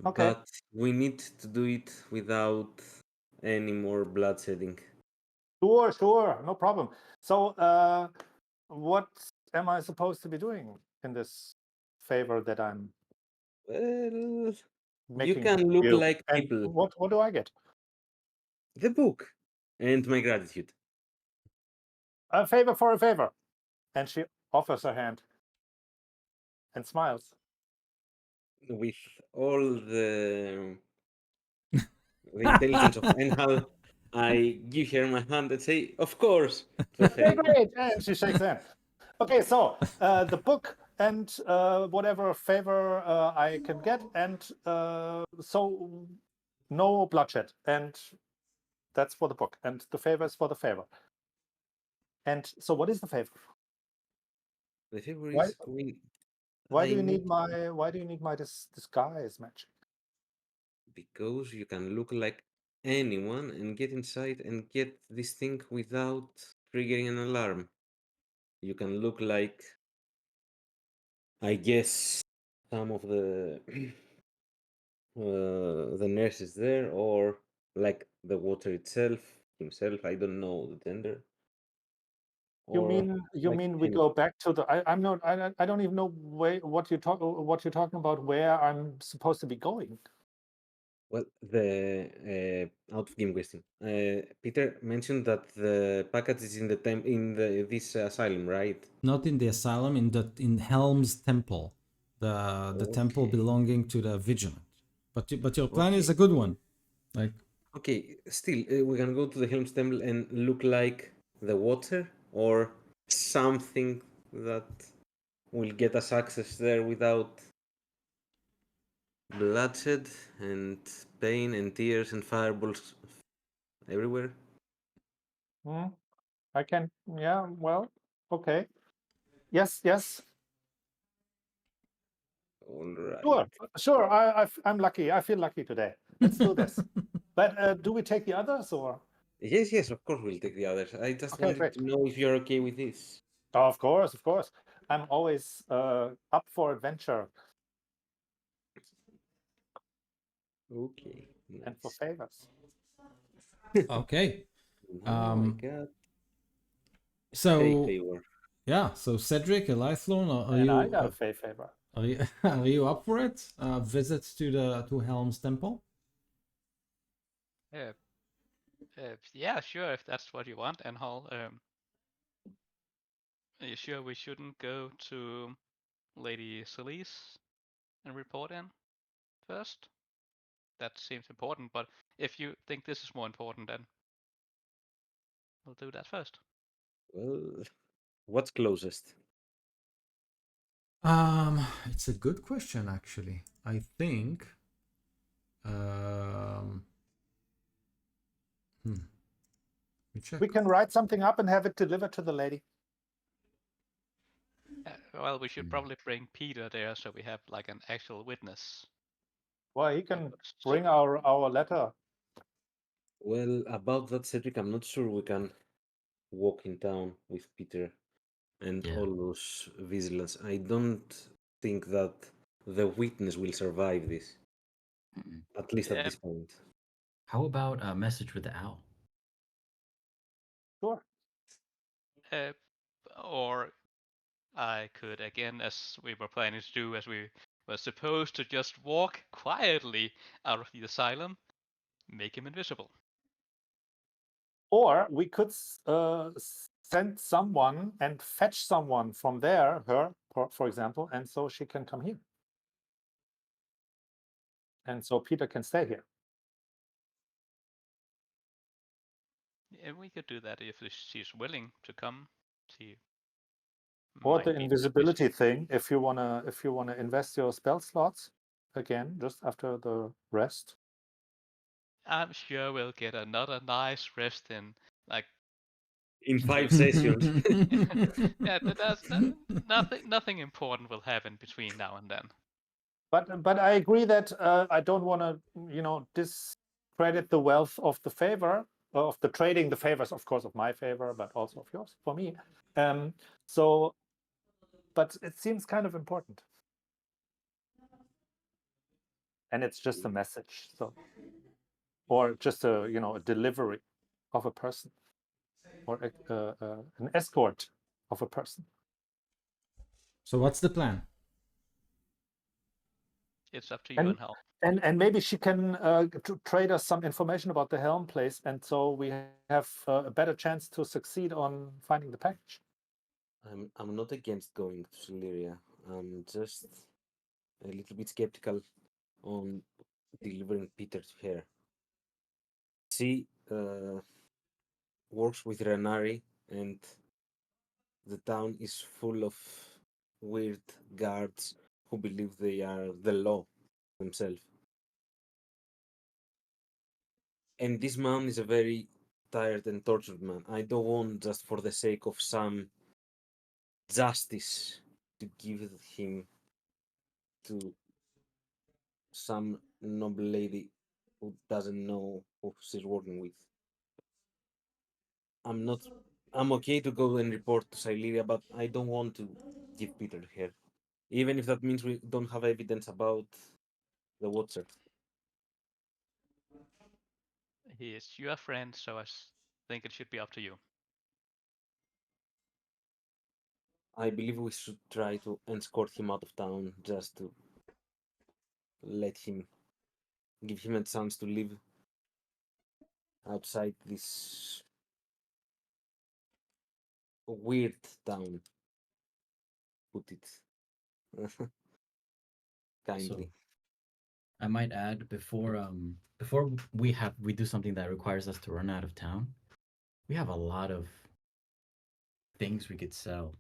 Okay. but we need to do it without any more bloodshedding. Sure, no problem. So, what am I supposed to be doing in this favor that I'm Well, you making can look you? like And people. what do I get? The book and my gratitude. A favor for a favor. And she offers her hand and smiles. With all the intelligence of Enhal, I give her my hand and say, "Of course, to a favor." Great. And she shakes hand. Okay, so the book and whatever favor I can get, and so no bloodshed, and that's for the book, and the favor is for the favor. And so, what is the favor? The favor Why? is Why I do you need need my disguise magic? because you can look like anyone and get inside and get this thing without triggering an alarm. You can look like, I guess, some of the nurses there, or like the water itself, himself. I don't know the gender. You Or mean like we any. go back to the? I'm not. I don't even know what you're talking about. Where I'm supposed to be going? Well, the out of game question. Peter mentioned that the package is in the this asylum, right? not in the asylum, in Helm's temple, the temple Okay. belonging to the vigilant. But your plan is Okay. a good one. Like Okay. Still, we can go to the Helm's Temple and look like the water or something that will get us access there without bloodshed and pain and tears and fireballs everywhere. Hmm? I can. Yeah. Well. Okay. Yes. All right. Sure. I'm lucky. I feel lucky today. Let's do this. But do we take the others or? Yes, of course we'll take the others. I just Okay, wanted great. to know if you're okay with this. Of course. I'm always up for adventure Okay, and for nice. favors. okay. Now I got a So favor. yeah, so Cedric, Elithlon, And I got a favor. are you are you up for it? Visits to Helm's temple. Yeah, sure, if that's what you want, Anhal. Are you sure we shouldn't go to Lady Celise and report in first? That seems important, but if you think this is more important, then we'll do that first. Well, what's closest? It's a good question actually. I think let me check. We can write something up and have it delivered to the lady. Well, we should probably bring Peter there so we have like an actual witness. Well, he can first. bring our letter. Well, about that, Cedric, I'm not sure we can walk in town with Peter and Yeah. all those vigilants. I don't think that the witness will survive this, Mm-mm. at least at Yeah, this point. How about a message with the owl? Sure. or I could, again, as we were planning to do, as we were supposed to just walk quietly out of the asylum, make him invisible. Or we could send someone and fetch someone from there, her, for example, and so she can come here. And so Peter can stay here. we could do that if she's willing to come. She Or might the be busy. invisibility thing, if you wanna invest your spell slots again just after the rest. I'm sure we'll get another nice rest in, like, In 5 sessions. yeah, that's nothing important will happen between now and then. But I agree that I don't want to, discredit the wealth of the favor of the trading the favors, of course, of my favor, but also of yours for me. So, but it seems kind of important, and it's just a message, so, or just a delivery of a person, or an escort of a person. So what's the plan? It's up to you and Hal. And maybe she can trade us some information about the Helm place, and so we have a better chance to succeed on finding the package. I'm not against going to Sileria. I'm just a little bit skeptical on delivering Peter to her. She works with Renari, and the town is full of weird guards who believe they are the law themselves. And this man is a very tired and tortured man. I don't want, just for the sake of some justice, to give him to some noble lady who doesn't know who she's working with. I'm okay to go and report to Sileria, but I don't want to give Peter to her. Even if that means we don't have evidence about the Watcher. He is your friend, so I think it should be up to you. I believe we should try to escort him out of town just to give him a chance to live outside this weird town. Put it kindly. So, I might add before we do something that requires us to run out of town, we have a lot of things we could sell,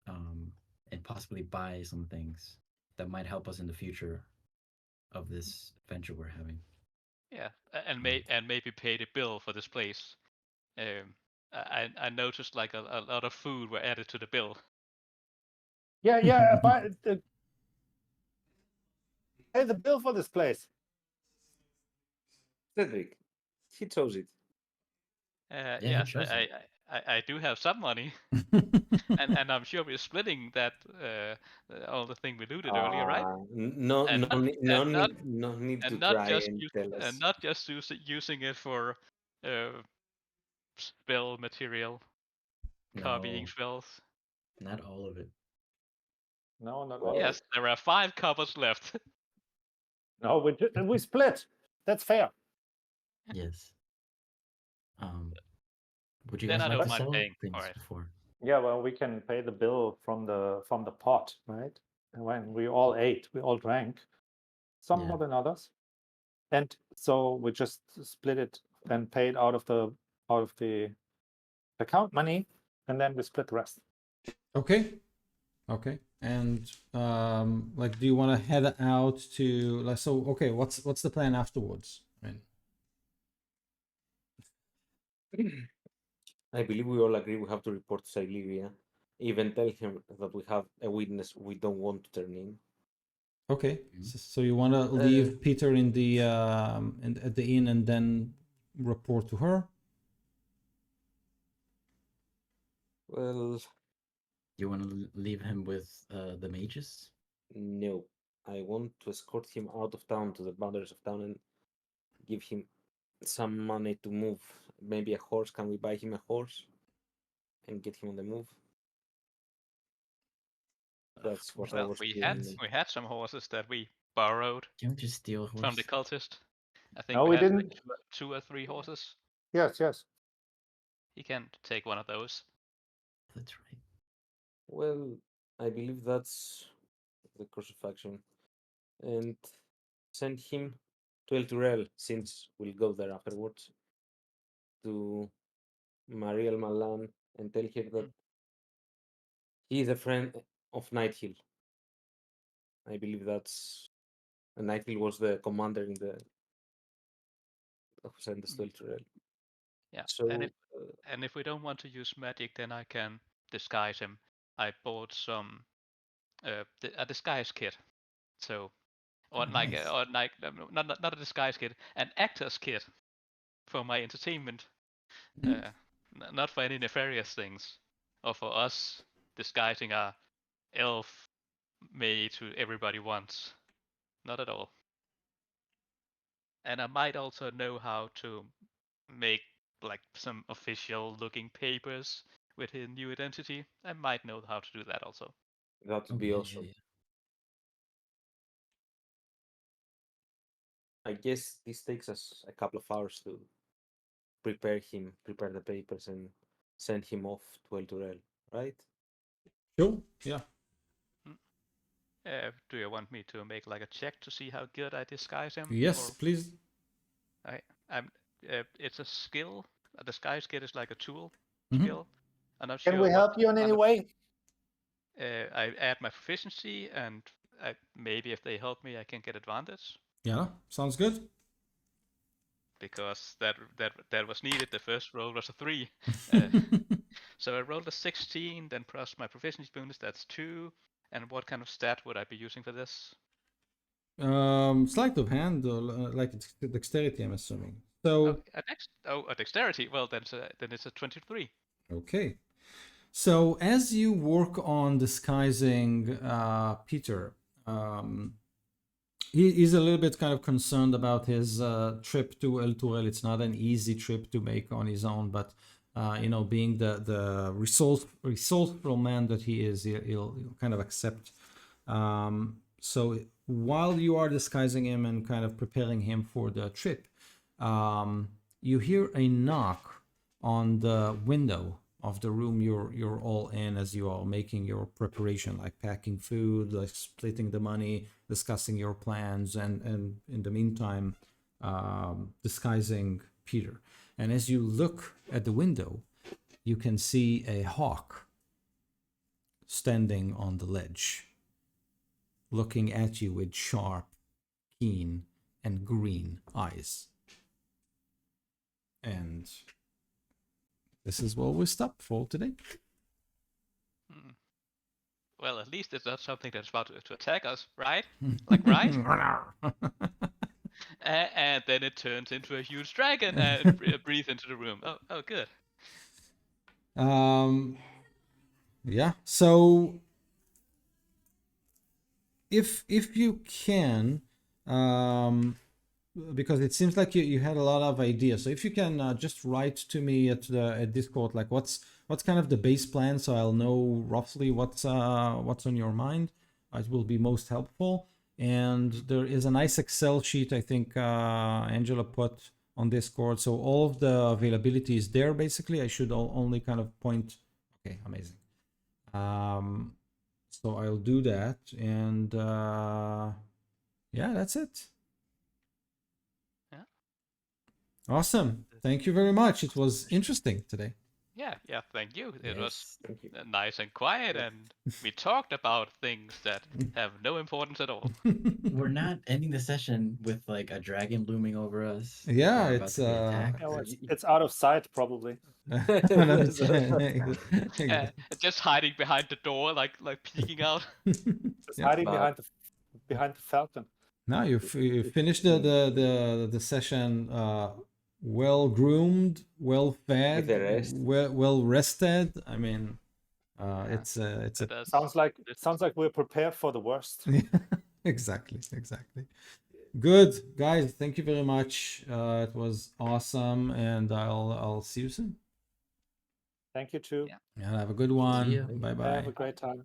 and possibly buy some things that might help us in the future of this venture we're having. Yeah, and maybe pay the bill for this place. I noticed like a lot of food were added to the bill. Yeah, but pay the bill for this place. Cedric, he chose it. Yeah, he Yes, chose it. I do have some money, and I'm sure we're splitting that all the thing we looted earlier, right? No, And no, not, need, and no, not need, no need to and not try just and tell us. and not just using it for spell material, copying No, spells. not all of it. No, not Well, all. Yes, there are 5 covers left. No, we split. That's fair. Yes. Would you Then guys I like don't to mind sell paying things for it. before? Yeah, well, we can pay the bill from the pot, right? And when we all ate, we all drank, some Yeah. more than others, and so we just split it and paid out of the account money, and then we split the rest. Okay. Okay. And like, do you want to head out to like? So okay, what's the plan afterwards? I mean, I believe we all agree we have to report to Siberia. Even tell him that we have a witness we don't want to turn in. okay. So you want to leave Peter in the at the inn and then report to her? Well, You want to leave him with the mages? no. I want to escort him out of town to the boundaries of town and give him some money to move. Maybe a horse. Can we buy him a horse and get him on the move? That's what I Well, was we planning. had some horses that we borrowed Can we just steal a horse? from the cultist. I think No, we we had didn't. like 2 or 3 horses. Yes. He can take one of those. That's right. Well, I believe that's the course of action. And send him to El Turel, since we'll go there afterwards. to Mariel Malan and tell her that he is a friend of Nighthill. I believe that's Nighthill was the commander in the who sent the Steel Trail. Yeah. So And if we don't want to use magic, then I can disguise him. I bought some a disguise kit. So or like nice. or like not a disguise kit, an actor's kit for my entertainment. Not for any nefarious things, or for us disguising our elf maid who everybody wants. Not at all. And I might also know how to make like some official looking papers with his new identity. I might know how to do that also. that would Oh, be yeah, awesome. yeah. I guess this takes us a couple of hours to prepare the papers, and send him off to El Turel, right? Sure. Yeah. Do you want me to make like a check to see how good I disguise him? Yes, Or please. I'm. It's a skill. A disguise kit is like a tool Mhm. skill. I'm not Can sure. we help you in any way? I add my proficiency, and maybe if they help me, I can get advantage Yeah, sounds good. because that was needed. The first roll was a 3. So I rolled a 16, then plus my proficiency bonus. That's 2. And what kind of stat would I be using for this? Sleight of hand or like it's dexterity, I'm assuming. So A dexterity. Well, then it's a 23. okay. So as you work on disguising Peter, he's a little bit kind of concerned about his trip to El Turel. It's not an easy trip to make on his own, but being the resourceful man that he is, he'll kind of accept. So while you are disguising him and kind of preparing him for the trip, you hear a knock on the window of the room you're all in as you are making your preparation, like packing food, like splitting the money, discussing your plans, and in the meantime disguising Peter. And as you look at the window, you can see a hawk standing on the ledge, looking at you with sharp, keen, and green eyes. And this is where we stop for today. Well, at least it's not something that's about to attack us, right? Like, right? And then it turns into a huge dragon and breathes into the room. Oh, good. Yeah. So if you can, because it seems like you had a lot of ideas. So if you can just write to me at Discord, like what's kind of the base plan, so I'll know roughly what's on your mind. It will be most helpful. And there is a nice Excel sheet I think Angela put on Discord. So all of the availability is there basically. I should only kind of point. Okay, amazing. So I'll do that, and yeah, that's it. Yeah. Awesome. Thank you very much. It was interesting today. Yeah, thank you. It was Thank you. nice and quiet, and we talked about things that have no importance at all. We're not ending the session with like a dragon looming over us. Yeah, or about it's to be attacked. No, it's out of sight, probably. Just hiding behind the door, like peeking out. Just Yeah. hiding But- behind the falcon. Now you finished the session well groomed, well fed, the rest. well rested. I mean, it's a Sounds like we're prepared for the worst. exactly. Good guys, thank you very much. It was awesome, and I'll see you soon. Thank you too. Yeah. Yeah, have a good one. ya. Bye Have a bye. great time.